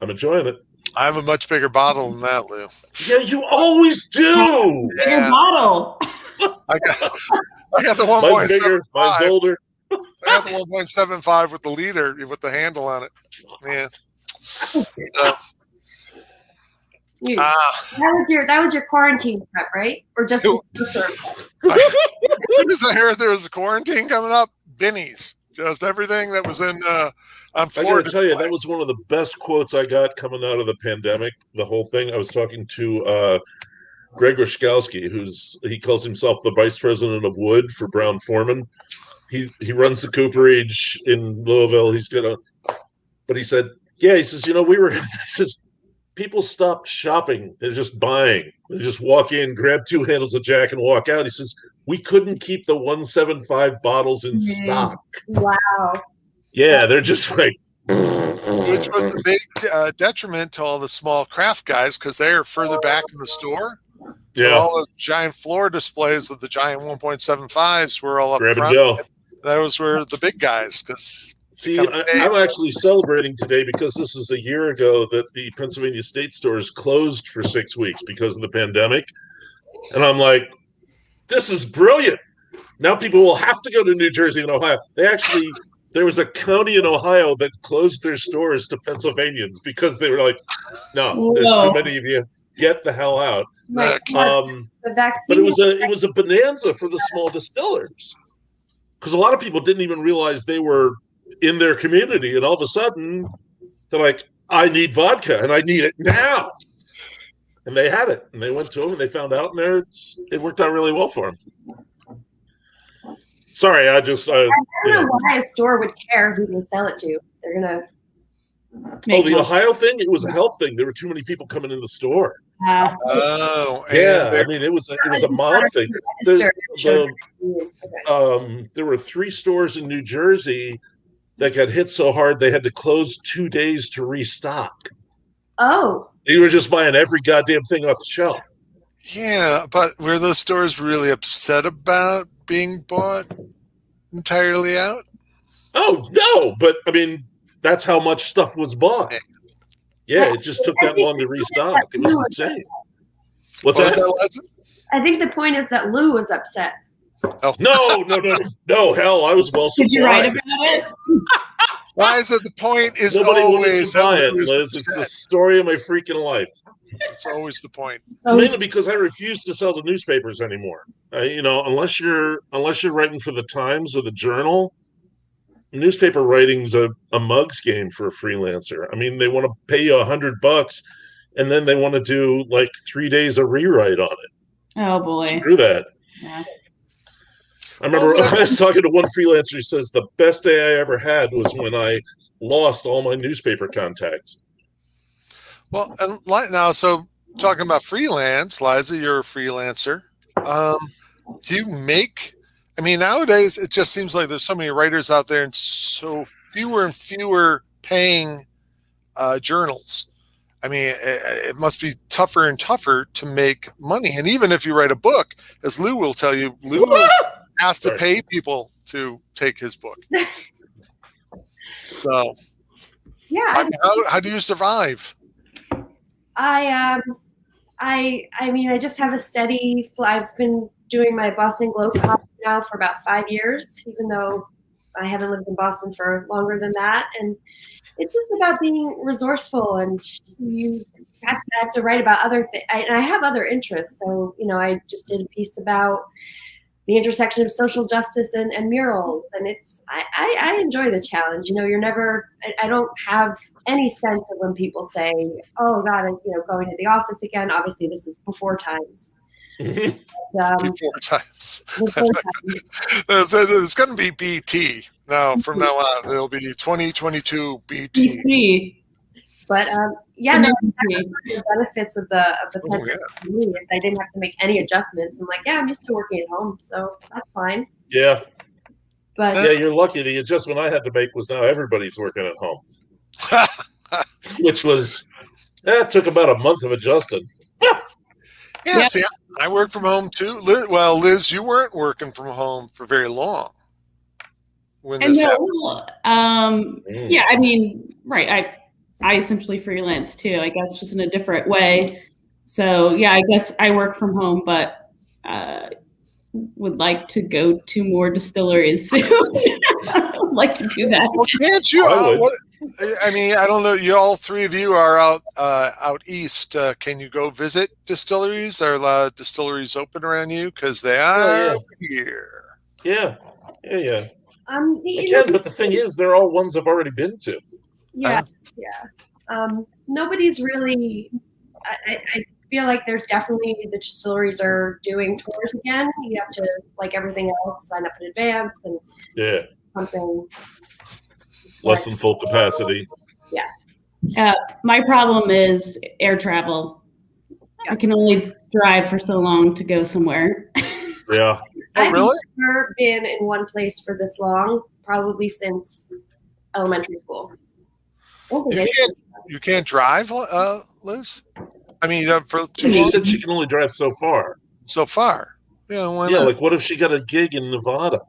I'm enjoying it. I have a much bigger bottle than that, Lou. Yeah, you always do. Bigger bottle. I got the 1.75. Mine's bigger. Mine's older. I got the 1.75 with the liter with the handle on it. Yeah. That was your quarantine prep, right? Or just as soon as I heard there was a quarantine coming up, Benny's. Just everything that was in on Florida. I gotta tell you, that was one of the best quotes I got coming out of the pandemic. The whole thing. I was talking to Greg Roszkowski, he calls himself the vice president of wood for Brown Forman. He runs the cooperage in Louisville. But he said, he says, he says, people stopped shopping. They're just buying. They just walk in, grab 2 handles of Jack and walk out. He says, we couldn't keep the 1.75 bottles in stock. Wow. Yeah, they're just like. Which was a big detriment to all the small craft guys because they are further back in the store. Yeah. All those giant floor displays of the giant 1.75s were all up grab front. And go. Those were the big guys. See, I'm actually celebrating today because this is a year ago that the Pennsylvania State stores closed for 6 weeks because of the pandemic. And I'm like, this is brilliant. Now people will have to go to New Jersey and Ohio. There was a county in Ohio that closed their stores to Pennsylvanians because they were like, no, there's too many of you. Get the hell out. Right. The vaccine. But it was a bonanza for the small distillers because a lot of people didn't even realize they were in their community, and all of a sudden they're like, I need vodka and I need it now. And they had it, and they went to them and they found out, and it worked out really well for them. Sorry, I don't know why a store would care who they sell it to. They're gonna. The Ohio thing, it was a health thing. There were too many people coming in the store. Oh, yeah. I mean, it was a mob thing. There were 3 stores in New Jersey that got hit so hard they had to close 2 days to restock. Oh. You were just buying every goddamn thing off the shelf. Yeah, but were those stores really upset about being bought entirely out? Oh, no. But, I mean, that's how much stuff was bought. Yeah, it just took that long to restock. It was insane. What's that? I think the point is that Lou was upset. Oh. No, hell, I was well supplied. Did you write about it? Why is it the point is nobody always to buy it, Liz. It's the story of my freaking life. It's always the point. Mainly because I refuse to sell to newspapers anymore. Unless you're writing for the Times or the Journal, newspaper writing's a mug's game for a freelancer. I mean, they want to pay you $100, and then they want to do like 3 days of rewrite on it. Oh boy! Screw that. Yeah. I remember I was talking to one freelancer who says the best day I ever had was when I lost all my newspaper contacts. Well, and now, so talking about freelance, Liza, you're a freelancer. Do you make? I mean, nowadays it just seems like there's so many writers out there, and so fewer and fewer paying journals. I mean, it must be tougher and tougher to make money. And even if you write a book, as Lou will tell you, Lou has to pay people to take his book. So, Yeah. how do you survive? I mean, I just have a steady. I've been doing my Boston Globe Cup now for about 5 years, even though I haven't lived in Boston for longer than that. And it's just about being resourceful, and you have to write about other things. And I have other interests. So, I just did a piece about the intersection of social justice and murals. And I enjoy the challenge. You're never, I don't have any sense of when people say, oh God, I'm going to the office again. Obviously this is before times. Before times. It's going to be BT now. From now on, it'll be 2022 BT. But the benefits of the pandemic for me is I didn't have to make any adjustments. I'm like, I'm used to working at home, so that's fine. Yeah. But you're lucky. The adjustment I had to make was now everybody's working at home, which was took about a month of adjusting. Yeah. See, I work from home too. Liz, you weren't working from home for very long when this happened. Yeah, I mean, right. I essentially freelance too, I guess, just in a different way. So yeah, I guess I work from home, but would like to go to more distilleries soon. I'd like to do that. Well, can't you? I mean, I don't know. You all three of you are out east. Can you go visit distilleries? Are a lot of distilleries open around you? Because they are here. Yeah. Yeah. Again, but the thing is, they're all ones I've already been to. Yeah. Nobody's really. I feel like there's definitely the distilleries are doing tours again. You have to, like everything else, sign up in advance and something. Less than full capacity. Yeah. My problem is air travel. I can only drive for so long to go somewhere. Yeah. Oh, really? I've never been in one place for this long, probably since elementary school. You can't drive, Liz? I mean, she said she can only drive so far. So far. Yeah, why not? Not? Like what if she got a gig in Nevada?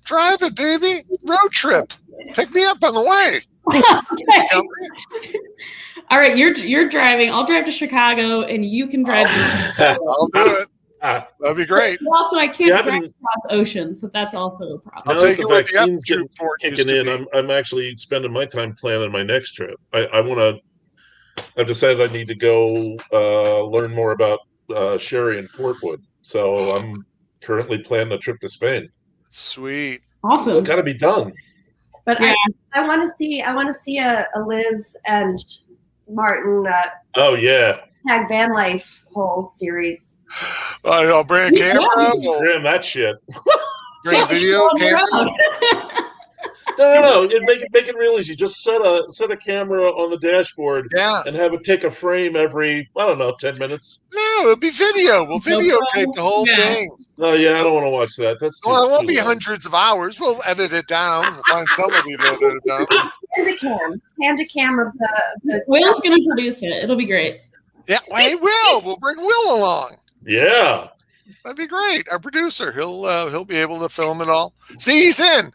Drive it, baby. Road trip. Pick me up on the way. All right, you're driving. I'll drive to Chicago, and you can drive. I'll do it. That'd be great. But also, I can't drive across oceans, so that's also a problem. Now that the vaccine's kicking in, I'm actually spending my time planning my next trip. I've decided I need to go learn more about sherry and portwood. So I'm currently planning a trip to Spain. Sweet. Awesome. It's got to be done. But I want to see a Liz and Martin. Oh yeah. Tag van life whole series. I'll bring a camera. Damn that shit. Bring a video camera. No. Make it real easy. Just set a camera on the dashboard and have it take a frame every, 10 minutes. No, it'll be video. We'll videotape the whole thing. Oh yeah, I don't want to watch that. That's it won't be hundreds of hours. We'll edit it down. We'll find somebody to edit it down. Hand a cam of the Will's gonna produce it. It'll be great. Yeah, hey, Will. We'll bring Will along. Yeah. That'd be great. Our producer, he'll be able to film it all. See, he's in.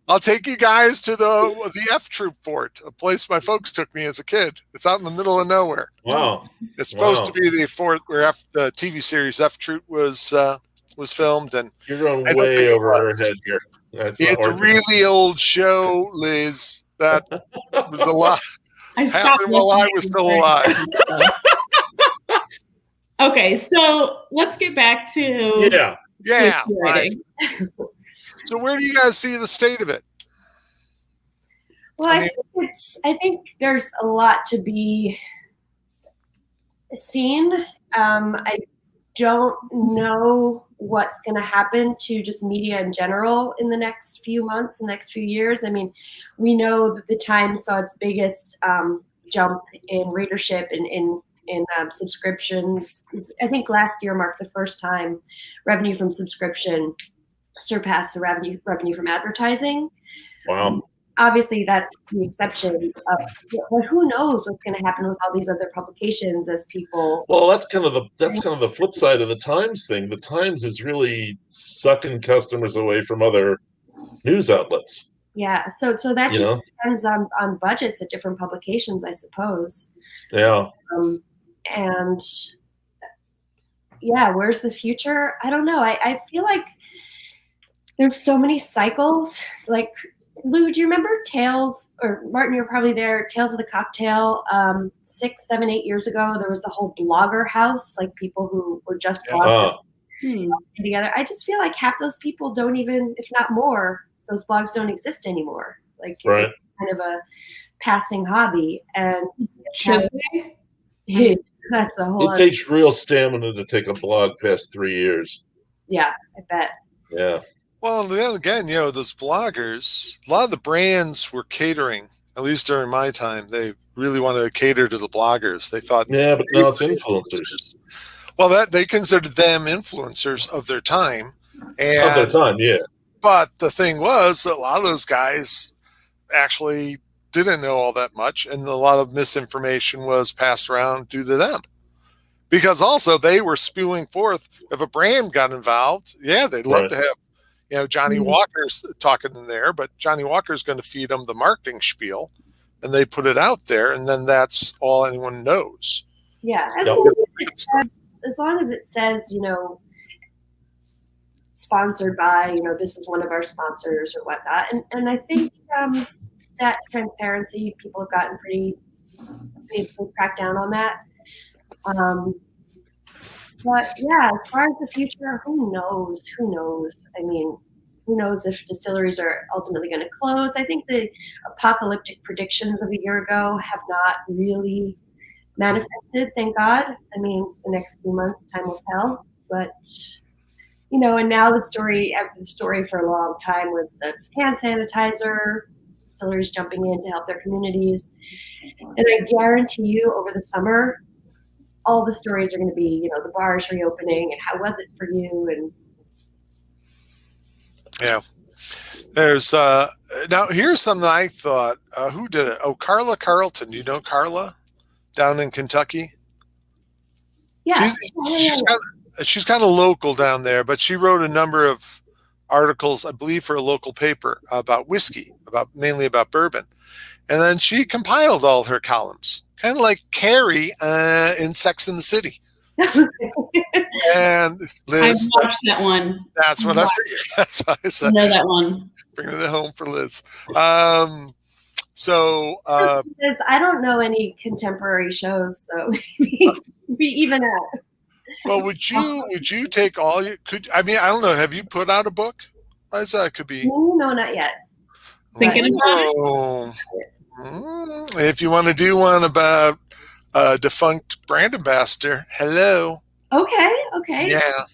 I'll take you guys to the F Troop Fort, a place my folks took me as a kid. It's out in the middle of nowhere. Wow. It's supposed to be the fort where the TV series F Troop was filmed, and you're going way over our head here. It's a really old show, Liz. That was a lot. Happened while I was still alive. Okay, so let's get back to right. So where do you guys see the state of it? Well, I think there's a lot to be seen. don't know what's going to happen to just media in general in the next few months, the next few years. I mean, we know that the Times saw its biggest jump in readership and in subscriptions. I think last year marked the first time revenue from subscription surpassed the revenue from advertising. Wow. Obviously, that's the exception. But who knows what's going to happen with all these other publications as people. Well, that's kind of the flip side of the Times thing. The Times is really sucking customers away from other news outlets. Yeah, so that just depends on budgets at different publications, I suppose. Yeah. And yeah, where's the future? I don't know. I feel like there's so many cycles. Like, Lou, do you remember Tales, or Martin, you're probably there, Tales of the Cocktail, 6, 7, 8 years ago, there was the whole blogger house, like people who were just blogging together. I just feel like half those people don't even, if not more, those blogs don't exist anymore. Like, right. It's kind of a passing hobby. And should they? That's a whole. It takes real stamina to take a blog past 3 years. Yeah, I bet. Yeah. Well, then again, those bloggers, a lot of the brands were catering, at least during my time. They really wanted to cater to the bloggers. They thought. Yeah, but now it's influencers. Well, that they considered them influencers of their time. And, of their time, yeah. But the thing was, a lot of those guys actually didn't know all that much, and a lot of misinformation was passed around due to them. Because also they were spewing forth, if a brand got involved, they'd love to have Johnny Walker's talking in there, but Johnny Walker's going to feed them the marketing spiel, and they put it out there, and then that's all anyone knows. Yeah, as long as it says, sponsored by, this is one of our sponsors or whatnot, and I think that transparency, people have gotten pretty cracked down on that. But yeah, as far as the future, who knows? I mean, who knows if distilleries are ultimately going to close? I think the apocalyptic predictions of a year ago have not really manifested, thank God. I mean, the next few months, time will tell. But, and now the story for a long time was the hand sanitizer, distilleries jumping in to help their communities. And I guarantee you over the summer, all the stories are going to be, the bars reopening and how was it for you? And yeah, there's now here's something I thought. Who did it? Oh, Carla Carlton. You know Carla down in Kentucky? Yeah, she's kind of local down there, but she wrote a number of articles, I believe, for a local paper about whiskey, mainly about bourbon, and then she compiled all her columns. Kind of like Carrie in Sex and the City. And Liz. I've watched that one. That's what I figured. That's why I said. I know that one. Bringing it home for Liz. Liz, I don't know any contemporary shows, so be even out. Well, would you take all you could? I mean, I don't know. Have you put out a book, Liza? It could be. No, not yet. Thinking about it. If you want to do one about a defunct brand ambassador, hello. Okay. Yeah.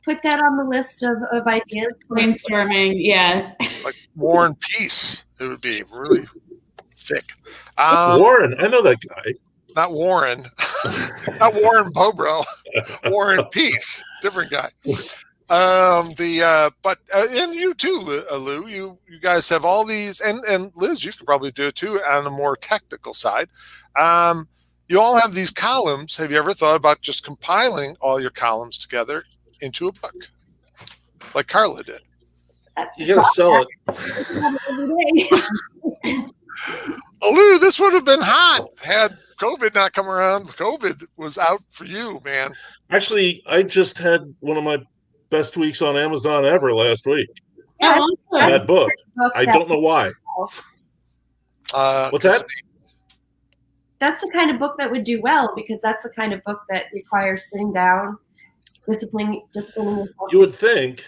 Put that on the list of ideas. Brainstorming, yeah. Like War and Peace. It would be really thick. Warren, I know that guy. Not Warren. Not Warren Bobro. War and Peace. Different guy. But you too, Lou, you guys have all these, and Liz, you could probably do it too on a more technical side. You all have these columns. Have you ever thought about just compiling all your columns together into a book, like Carla did? You gotta sell it. Oh, Lou, this would have been hot had COVID not come around. COVID was out for you, man. Actually, I just had one of my best weeks on Amazon ever last week. Yeah, that book. I don't know why. What's that? That's the kind of book that would do well, because that's the kind of book that requires sitting down, disciplining yourself. You would think.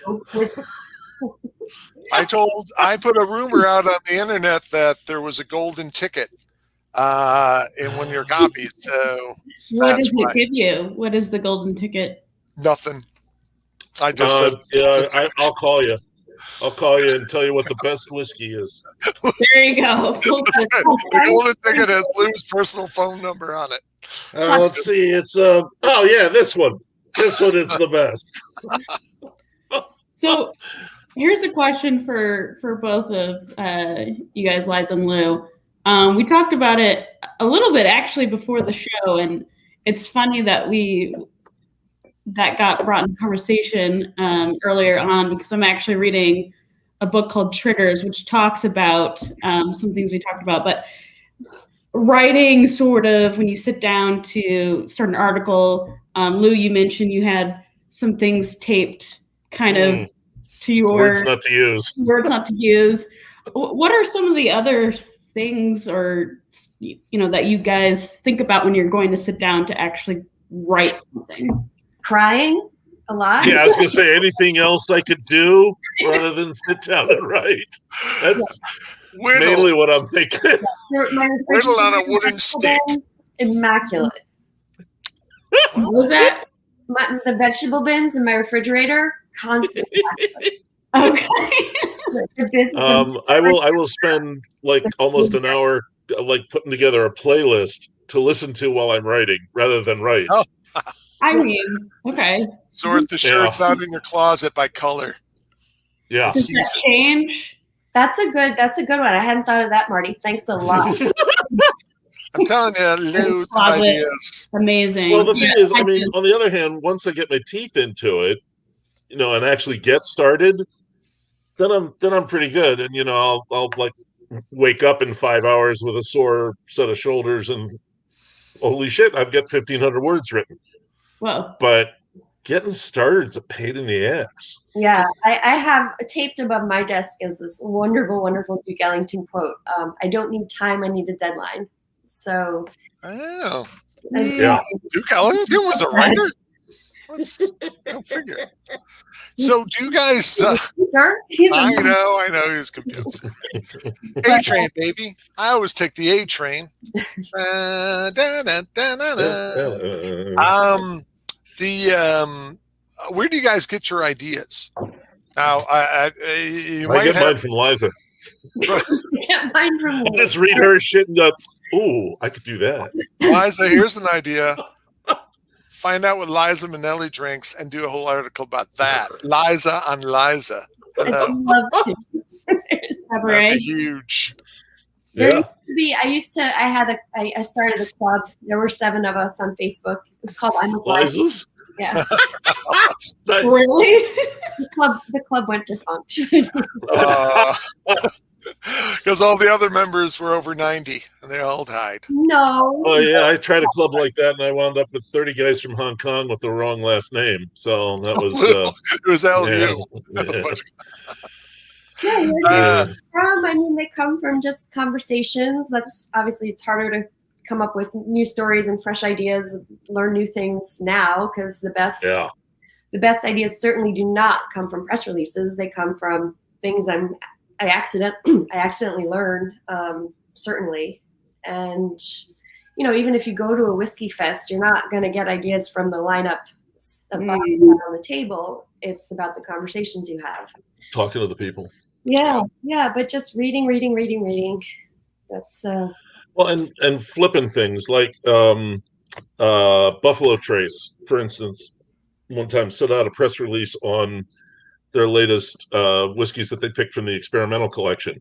I put a rumor out on the internet that there was a golden ticket in one of your copies. So what does it give you? What is the golden ticket? Nothing. I just said. I'll call you. I'll call you and tell you what the best whiskey is. There you go. The golden ticket has Lou's personal phone number on it. Let's see. It's this one. This one is the best. So here's a question for both of you guys, Liza and Lou. We talked about it a little bit actually before the show, and it's funny that that got brought in conversation earlier on, because I'm actually reading a book called Triggers, which talks about some things we talked about, but writing sort of when you sit down to start an article. Lou, you mentioned you had some things taped kind of to your words not to use. Words not to use. What are some of the other things, or that you guys think about when you're going to sit down to actually write something? Crying a lot. Yeah, I was going to say anything else I could do rather than sit down and write. That's mainly what I'm thinking. Whittle on a wooden stick. Immaculate. What was that? The vegetable bins in my refrigerator, constantly. Okay. I will spend like almost an hour like putting together a playlist to listen to while I'm writing rather than write. Oh. I mean, okay. Sort the shirts out in your closet by color. Yeah. Does that change? That's a good one. I hadn't thought of that, Marty. Thanks a lot. I'm telling you, Lou's ideas. Amazing. Well, the thing is, I mean, on the other hand, once I get my teeth into it, and actually get started, then I'm pretty good. And I'll like wake up in 5 hours with a sore set of shoulders, and holy shit, I've got 1,500 words written. Whoa. But getting started is a pain in the ass. Yeah, I have taped above my desk is this wonderful, wonderful Duke Ellington quote. I don't need time, I need a deadline. So. Oh. Yeah. Duke Ellington was a writer? Go figure. So do you guys... I know he was confused. A-Train, baby. I always take the A-Train. Where do you guys get your ideas? Now, I get mine from Liza. Mine from I just read her shit and go, ooh, I could do that. Liza, here's an idea. Find out what Liza Minnelli drinks and do a whole article about that. Liza on Liza. I'd love to. That'd be huge. Yeah. I started a club. There were 7 of us on Facebook. It's called I'm a Liza's? Yeah. Really? The club went defunct. Because all the other members were over 90 and they all died. No. Oh yeah, I tried a club like that and I wound up with 30 guys from Hong Kong with the wrong last name. So that was it was LU. I mean, they come from just conversations. That's obviously it's harder to come up with new stories and fresh ideas, learn new things now because the best ideas certainly do not come from press releases. They come from things I accidentally learn, certainly. And, even if you go to a whiskey fest, you're not going to get ideas from the lineup on the table. It's about the conversations you have. Talking to the people. Yeah. But just reading. That's well, and flipping things like Buffalo Trace, for instance, one time set out a press release on their latest whiskeys that they picked from the experimental collection,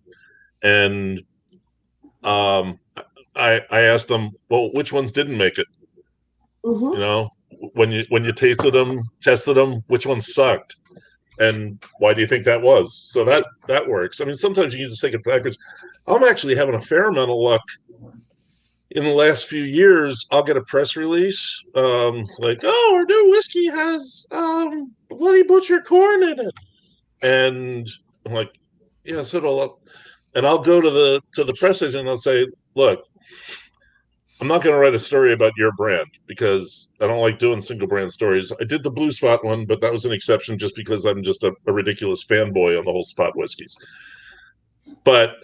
and I asked them, well, which ones didn't make it? When you tasted them, tested them, which ones sucked, and why do you think that was? So that works. I mean, sometimes you can just take it backwards. I'm actually having a fair amount of luck. In the last few years, I'll get a press release like, "Oh, our new whiskey has Bloody Butcher corn in it," and I'm like, "Yeah, so do." And I'll go to the press agent and I'll say, "Look, I'm not going to write a story about your brand because I don't like doing single brand stories. I did the Blue Spot one, but that was an exception just because I'm just a ridiculous fanboy on the whole Spot whiskeys. But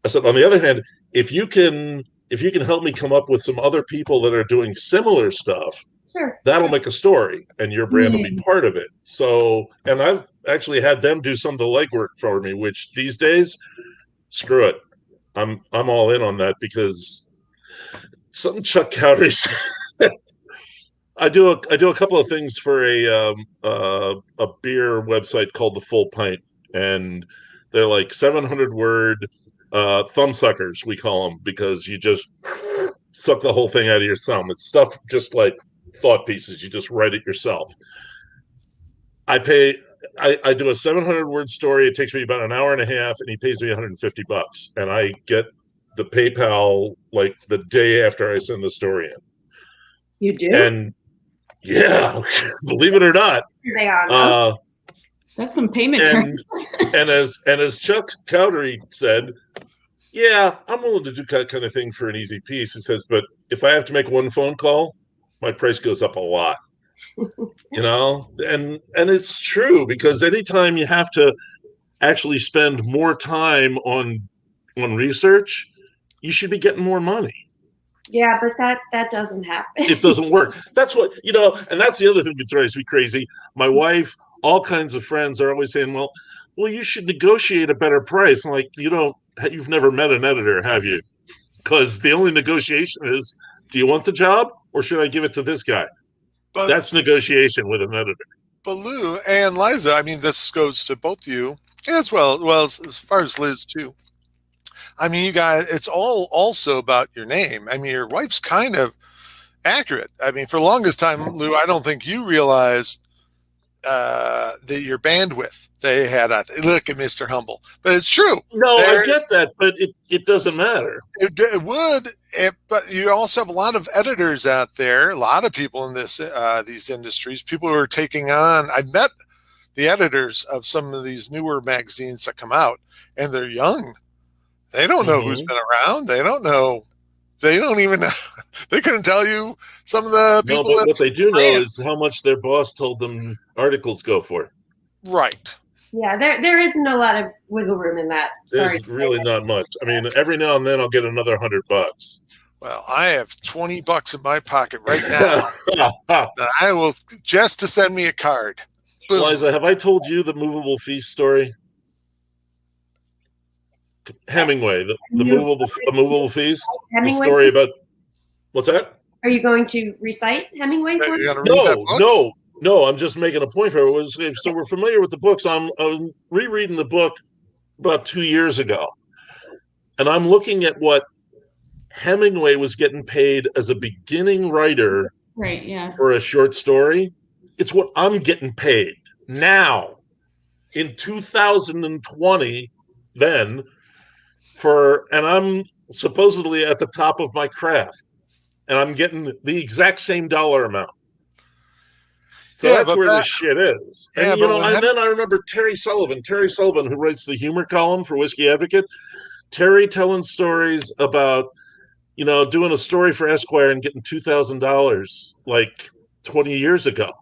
I said, on the other hand, if you can help me come up with some other people that are doing similar stuff, Sure. That'll make a story, and your brand will be part of it. So, and I've actually had them do some of the legwork for me, which these days, screw it. I'm all in on that, because something Chuck Cowdery said. I do a couple of things for a beer website called The Full Pint, and they're like 700-word thumb suckers, we call them, because you just suck the whole thing out of your thumb. It's stuff just like thought pieces. You just write it yourself. I do a 700-word story. It takes me about an hour and a half, and he pays me $150, and I get the PayPal like the day after I send the story in. You do? And yeah, believe it or not. They are. That's some payment. And as Chuck Cowdery said, yeah, I'm willing to do that kind of thing for an easy piece. He says, but if I have to make one phone call, my price goes up a lot. And it's true, because anytime you have to actually spend more time on research, you should be getting more money. Yeah, but that doesn't happen. It doesn't work. That's what, and that's the other thing that drives me crazy. My wife, all kinds of friends are always saying, well, you should negotiate a better price. I'm like, you've never met an editor, have you? Because the only negotiation is, do you want the job, or should I give it to this guy? But that's negotiation with an editor. But Lou and Liza, I mean, this goes to both of you as well as far as Liz too. I mean, you guys, it's all also about your name. I mean, your wife's kind of accurate. I mean, for the longest time, Lou, I don't think you realized that your bandwidth. They had look at Mr. Humble, but it's true. No, I get that, but it doesn't matter. It would, but you also have a lot of editors out there, a lot of people in these industries, people who are taking on. I've met the editors of some of these newer magazines that come out, and they're young. They don't know who's been around. They don't know. They don't even know. They couldn't tell you some of the people. No, but what they do know is how much their boss told them articles go for. Right. Yeah, there isn't a lot of wiggle room in that. There's really not much. I mean, every now and then I'll get another $100. Well, I have $20 in my pocket right now. That I will just to send me a card. Boom. Liza, have I told you the movable feast story? Hemingway, the movable feast. Hemingway? The story about what's that? Are you going to recite Hemingway? No. I'm just making a point for it. So we're familiar with the books. I'm rereading the book about 2 years ago, and I'm looking at what Hemingway was getting paid as a beginning writer, right? Yeah, for a short story. It's what I'm getting paid now in 2020. Then. And I'm supposedly at the top of my craft, and I'm getting the exact same dollar amount. So that's where this shit is. And, then I remember Terry Sullivan, who writes the humor column for Whisky Advocate. Terry telling stories about, doing a story for Esquire and getting $2,000 like 20 years ago.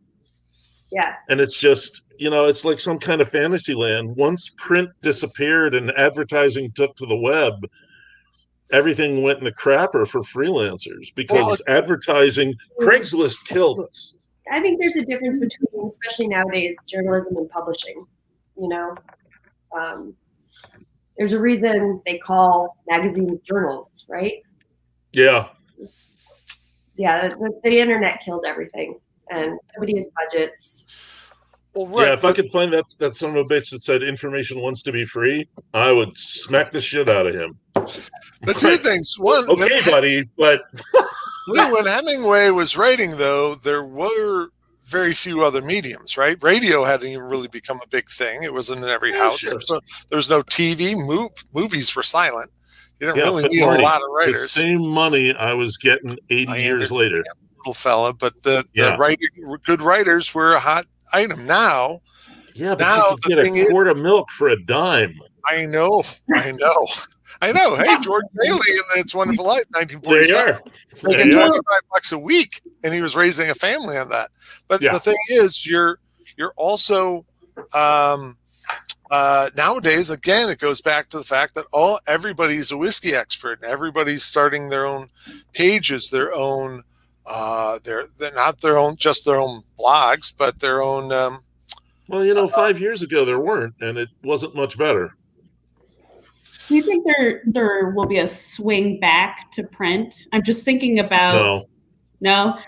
Yeah. And it's just, it's like some kind of fantasy land. Once print disappeared and advertising took to the web, everything went in the crapper for freelancers because advertising, Craigslist killed us. I think there's a difference between, especially nowadays, journalism and publishing. There's a reason they call magazines journals, right? Yeah. Yeah, the internet killed everything. And nobody has budgets. Well, right, yeah, if I could find that son of a bitch that said information wants to be free, I would smack the shit out of him. But two things. One, okay, buddy, but when Hemingway was writing, though, there were very few other mediums, right? Radio hadn't even really become a big thing. It wasn't in every house. Sure. There was no TV. Movies were silent. You didn't really need a lot of writers. The same money I was getting 80 years later. Fella, but the good writers were a hot item. Now, but you could get a quart of milk for a dime. I know. Hey, George Bailey in It's Wonderful Life, 1947. Making $25 a week, and he was raising a family on that. But the thing is, you're also nowadays, again, it goes back to the fact that everybody's a whiskey expert, and everybody's starting their own pages, their own They're not just their own blogs, but their own. Well, 5 years ago there weren't, and it wasn't much better. Do you think there will be a swing back to print? I'm just thinking about. No.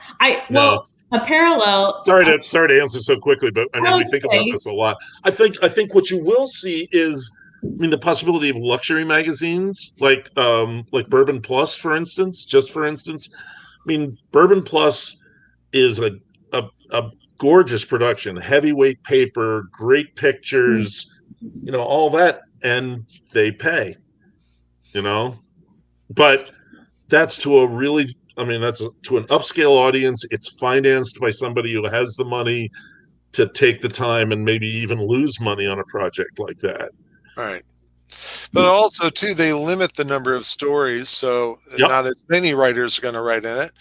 A parallel. Sorry to answer so quickly, but I mean we think about this a lot. I think what you will see is, the possibility of luxury magazines like Bourbon Plus, for instance. Bourbon Plus is a gorgeous production, heavyweight paper, great pictures, all that, and they pay, but that's to a really, that's to an upscale audience. It's financed by somebody who has the money to take the time and maybe even lose money on a project like that. Right. But also, too, they limit the number of stories, so not as many writers are going to write in it.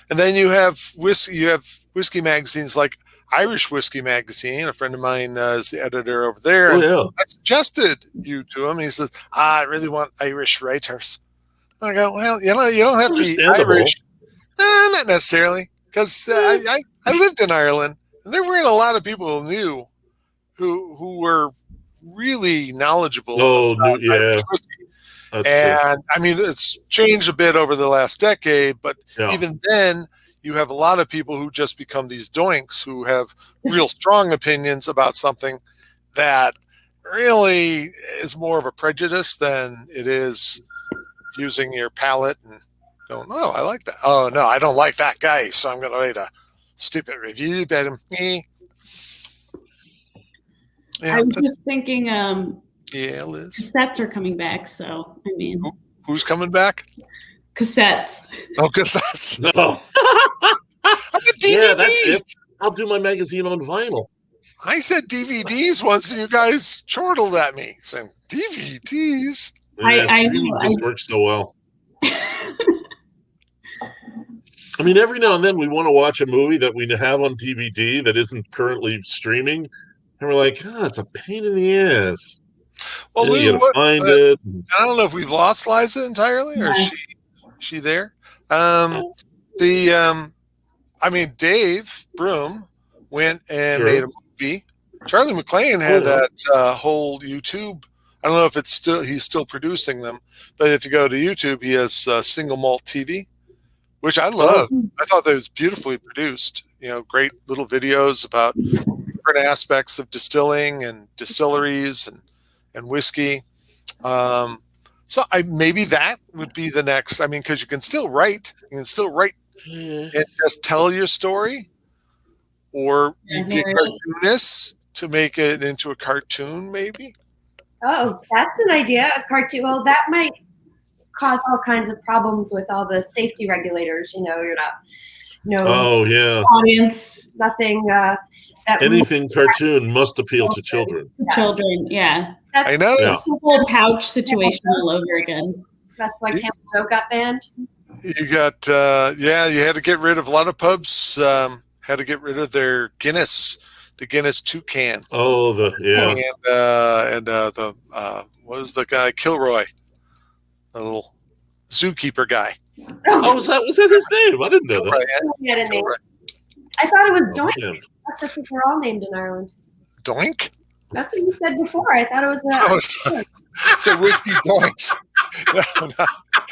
And then you have whiskey magazines like Irish Whisky Magazine. A friend of mine is the editor over there. I suggested you to him. He says, I really want Irish writers. I go, well, you don't have to be Irish. Not necessarily, because I lived in Ireland, and there weren't a lot of people who knew who were really knowledgeable about Irish whiskey. And true. It's changed a bit over the last decade, but even then you have a lot of people who just become these doinks who have real strong opinions about something that really is more of a prejudice than it is using your palate and going, oh, I like that. Oh, no, I don't like that guy, so I'm going to write a stupid review about him. I was just thinking Liz. Cassettes are coming back, so who's coming back? Cassettes. Oh, cassettes. No. DVDs. That's it. I'll do my magazine on vinyl. I said DVDs once, and you guys chortled at me saying DVDs. Streaming just works so well. Every now and then we want to watch a movie that we have on DVD that isn't currently streaming, and we're like, it's a pain in the ass. Well, Lou, you gotta find it. I don't know if we've lost Liza entirely, or is she there? Dave Broom went and made a movie. Charlie McLean had that whole YouTube. I don't know if he's still producing them, but if you go to YouTube, he has Single Malt TV, which I love. I thought that was beautifully produced. Great little videos about different aspects of distilling and distilleries and whiskey. So maybe that would be the next. Because you can still write. You can still write and just tell your story, or you get cartoonists to make it into a cartoon, maybe. Oh, that's an idea. A cartoon. Well, that might cause all kinds of problems with all the safety regulators. You're not. Audience. Nothing. Anything cartoon must appeal to children. Children, yeah. I know. It's the whole pouch situation all over again. That's why Camel Joe got banned. You got, you had to get rid of a lot of pubs. Had to get rid of their Guinness, the Guinness toucan. Oh, And what was the guy? Kilroy, the little zookeeper guy. Was that his name? I didn't know that. He had a name. I thought it was Doink. That's what we're all named in Ireland. Doink? That's what you said before. I thought it was it said whiskey doinks. No,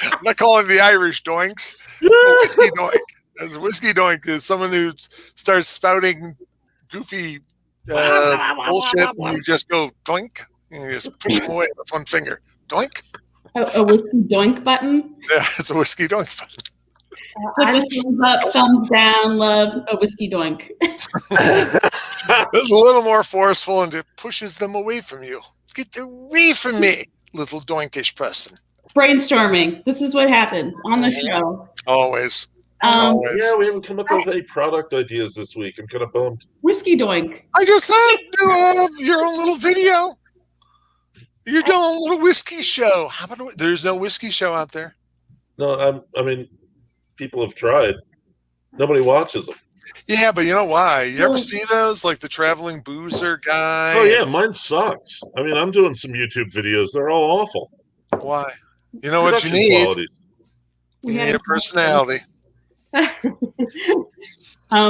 I'm not calling the Irish doinks. Whiskey doink. Whiskey doink is someone who starts spouting goofy bullshit, and you just go doink, and you just push them away with one finger. Doink. A whiskey doink button? Yeah, it's a whiskey doink button. It's like a thumbs up, thumbs down, love, a whiskey doink. It's a little more forceful, and it pushes them away from you. Get away from me, little doinkish person. Brainstorming. This is what happens on the show. Always. Yeah, we haven't come up with any product ideas this week. I'm kind of bummed. Whiskey doink. I just said do your own little video. You're doing a little whiskey show. How about there's no whiskey show out there? No, people have tried. Nobody watches them. Yeah, but you know why? You ever see those, like the traveling boozer guy? Oh yeah, mine sucks. I'm doing some YouTube videos. They're all awful. Why? You know what you need? Quality. You need a personality.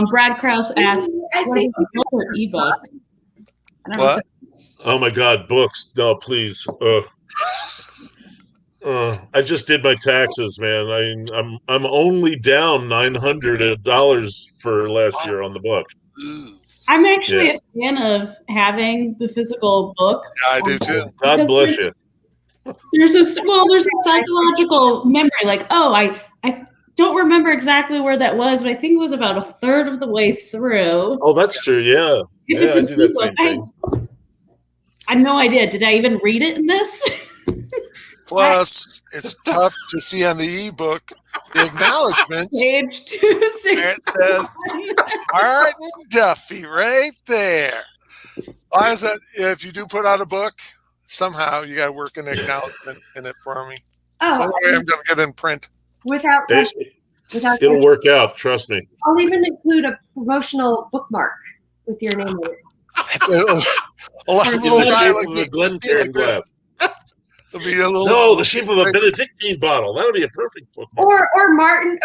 Brad Krause asked, I what think is a book or ebook? I don't know. What? Oh my God, books. No, please. I just did my taxes, man. I'm only down $900 for last year on the book. Ooh. I'm actually a fan of having the physical book. Yeah, I do too. God bless you. There's a psychological memory, like, oh, I don't remember exactly where that was, but I think it was about a third of the way through. Oh, that's true. Yeah. If Yeah, it's I an do that ebook, same thing. I had no idea. Did I even read it in this? Plus, it's tough to see on the ebook the acknowledgments. Page 260. It says Martin Duffy right there. Why is that? If you do put out a book, somehow you got to work an acknowledgement in it for me. Oh, So I'm going to get it in print. without question. Without It'll question. work out. Trust me. I'll even include a promotional bookmark with your name in it. A lot of In little the guy shape like of me, a Glencairn glass. it'll be a little, No, the shape of a Benedictine bottle. That would be a perfect book. Or Martin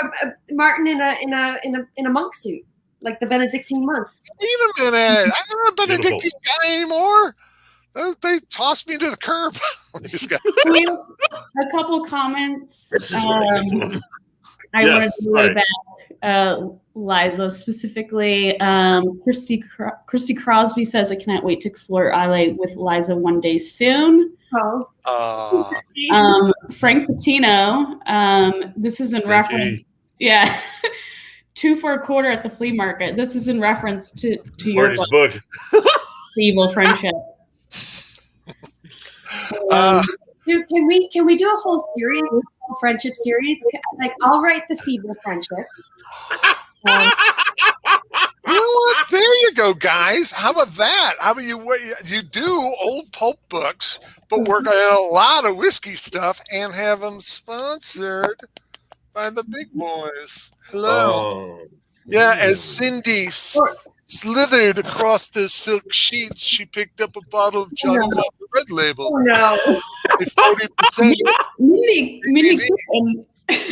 in a monk suit, like the Benedictine monks. Wait a minute. I'm not a Benedictine Beautiful. guy anymore. They tossed me to the curb. These guys. We have a couple comments. This is what I do to them. I Yes, wanted to go right. back, Liza, specifically. Christy Crosby says, I cannot wait to explore Islay with Liza one day soon. Oh, Frank Patino, this is in reference, Frankie, yeah, 2 for $25 at the flea market. This is in reference to your Marty's book, book. The Evil Friendship. so can we do a whole series, a whole friendship series? Like I'll write the feeble friendship. You know what? There you go, guys. How about that? How about you do old pulp books, but work on a lot of whiskey stuff and have them sponsored by the big boys. Hello. Oh. Yeah, as Cindy slithered across the silk sheets, she picked up a bottle of Johnny Walker Red Label. Oh no! A 40%. Mindy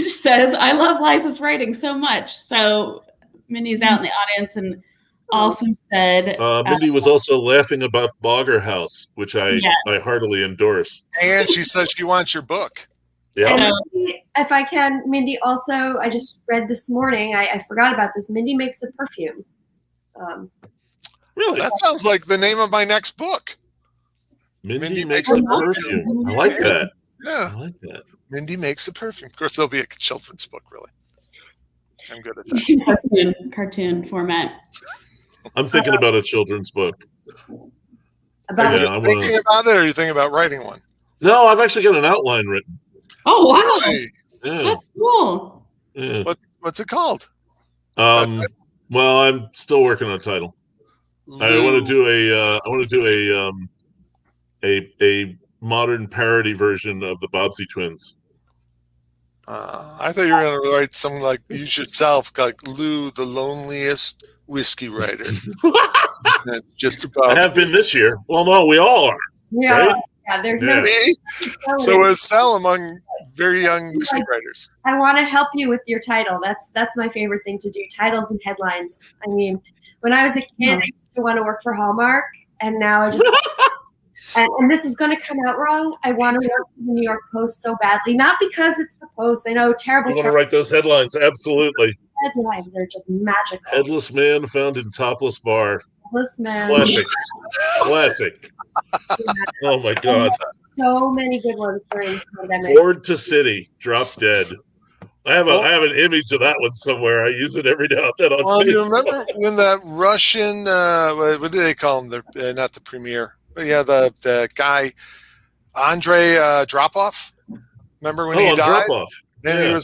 says, I love Liza's writing so much. So Mindy's out in the audience and also said, Mindy was also laughing about Bogger House, which I heartily endorse. And she says she wants your book. Yeah. And Mindy, if I can, Mindy also, I just read this morning, I forgot about this. Mindy makes a perfume. Really? That sounds like the name of my next book. Mindy makes a perfume. I like that. Yeah. I like that. Mindy makes a perfume. Of course, there'll be a children's book, really. I'm good at that. cartoon format. I'm thinking about a children's book. About Yeah, I wanna- Thinking about it, or are you thinking about writing one? No, I've actually got an outline written. Oh, wow. Hey, Yeah. That's cool. Yeah. what's it called? Well, I'm still working on a title. I want to do a modern parody version of the Bobbsey Twins. I thought you were going to write something like "Use Yourself," like Lou, the loneliest whiskey writer. That's just I about have been this year. Well, no, we all are. yeah, Right? yeah. There's Yeah. me. no. So it's sell among very young whiskey writers. I want to help you with your title. That's my favorite thing to do. Titles and headlines. I mean, when I was a kid, I used to want to work for Hallmark, and now I just and this is going to come out wrong. I want to work for the New York Post so badly, not because it's the Post. I know terrible, You want to terrible write those headlines? Absolutely. headlines. They're just magical. Headless man found in topless bar. Headless man. Classic. Classic. Oh my God. So many good ones during the pandemic. Ford to City, drop dead. I have an image of that one somewhere. I use it every now and then on Well, Facebook. you remember when that Russian, what do they call him? Not the premier, but yeah, the guy, Andrei Dropov. Remember when he on died? Drop-Off. And Yeah. he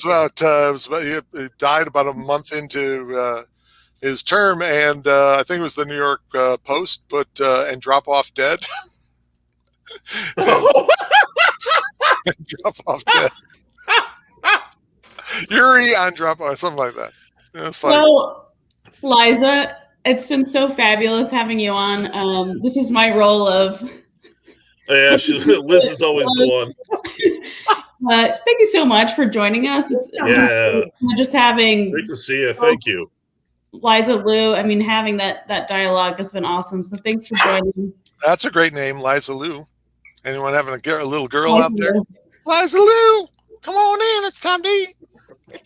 was he died about a month into his term, and I think it was the New York Post put and Drop-Off dead. Drop-Off dead. Yuri on Drop-Off, something like that. That's funny. So, Liza, it's been so fabulous having you on. This is my role of Yeah, Liz is always the one. Thank you so much for joining us. It's just having great to see you. Thank you, Liza, Lou. I mean, having that dialogue has been awesome. So thanks for joining. That's a great name, Liza Lou. Anyone having a little girl Liza out there? Lou. Liza Lou, come on in. It's time to eat.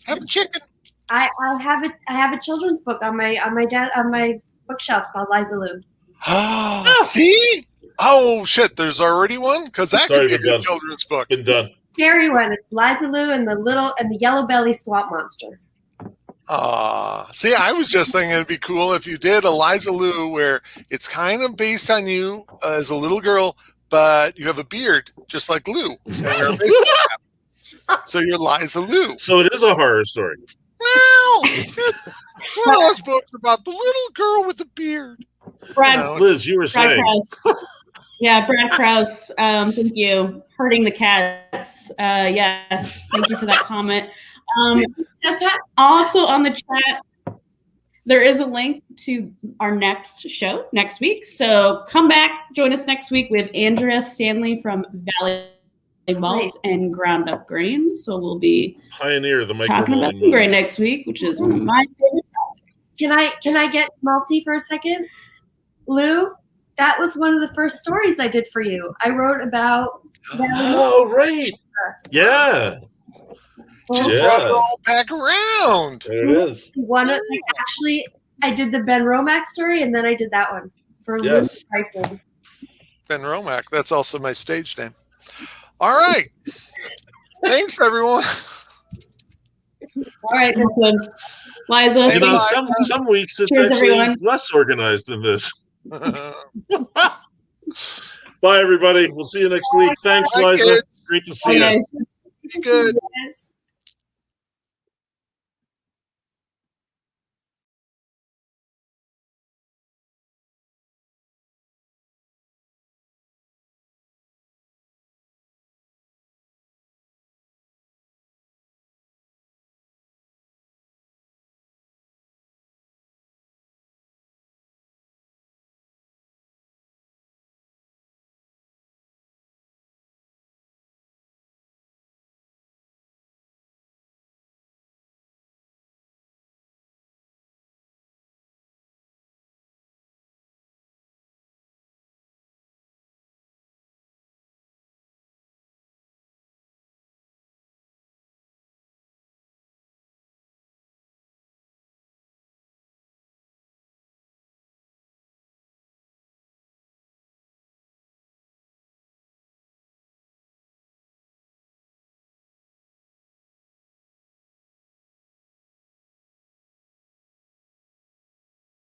Have a chicken. I have a children's book on my bookshelf called Liza Lou. See? Oh shit! There's already one because that could be a good done. children's book. Been done. Scary one. It's Liza Lou and the yellow belly swamp monster. See, I was just thinking it'd be cool if you did a Liza Lou where it's kind of based on you as a little girl, but you have a beard just like Lou. And you're a baseball cap. So you're Liza Lou. So it is a horror story. No, it's one of those books about the little girl with the beard. Brad, Liz, you were saying. Krause. Yeah, Brad Krause. Thank you. Hurting the cats. Yes, thank you for that comment. Also on the chat, there is a link to our next show next week. So come back, join us next week. We have Andrea Stanley from Valley Malt and Ground Up Grain. So we'll be Pioneer the talking about the grain next week, which is one of my favorite topics. Can I get malty for a second? Lou, that was one of the first stories I did for you. I wrote about Oh, right. Yeah. Just brought it all back around. There it is. Actually, I did the Ben Romack story, and then I did that one for Lou Bryson. Ben Romack. That's also my stage name. All right. Thanks, everyone. All right, listen. Liza. You know, some weeks it's actually less organized than this. Bye, everybody. We'll see you next week. Thanks, Liza. Great to see you. Good.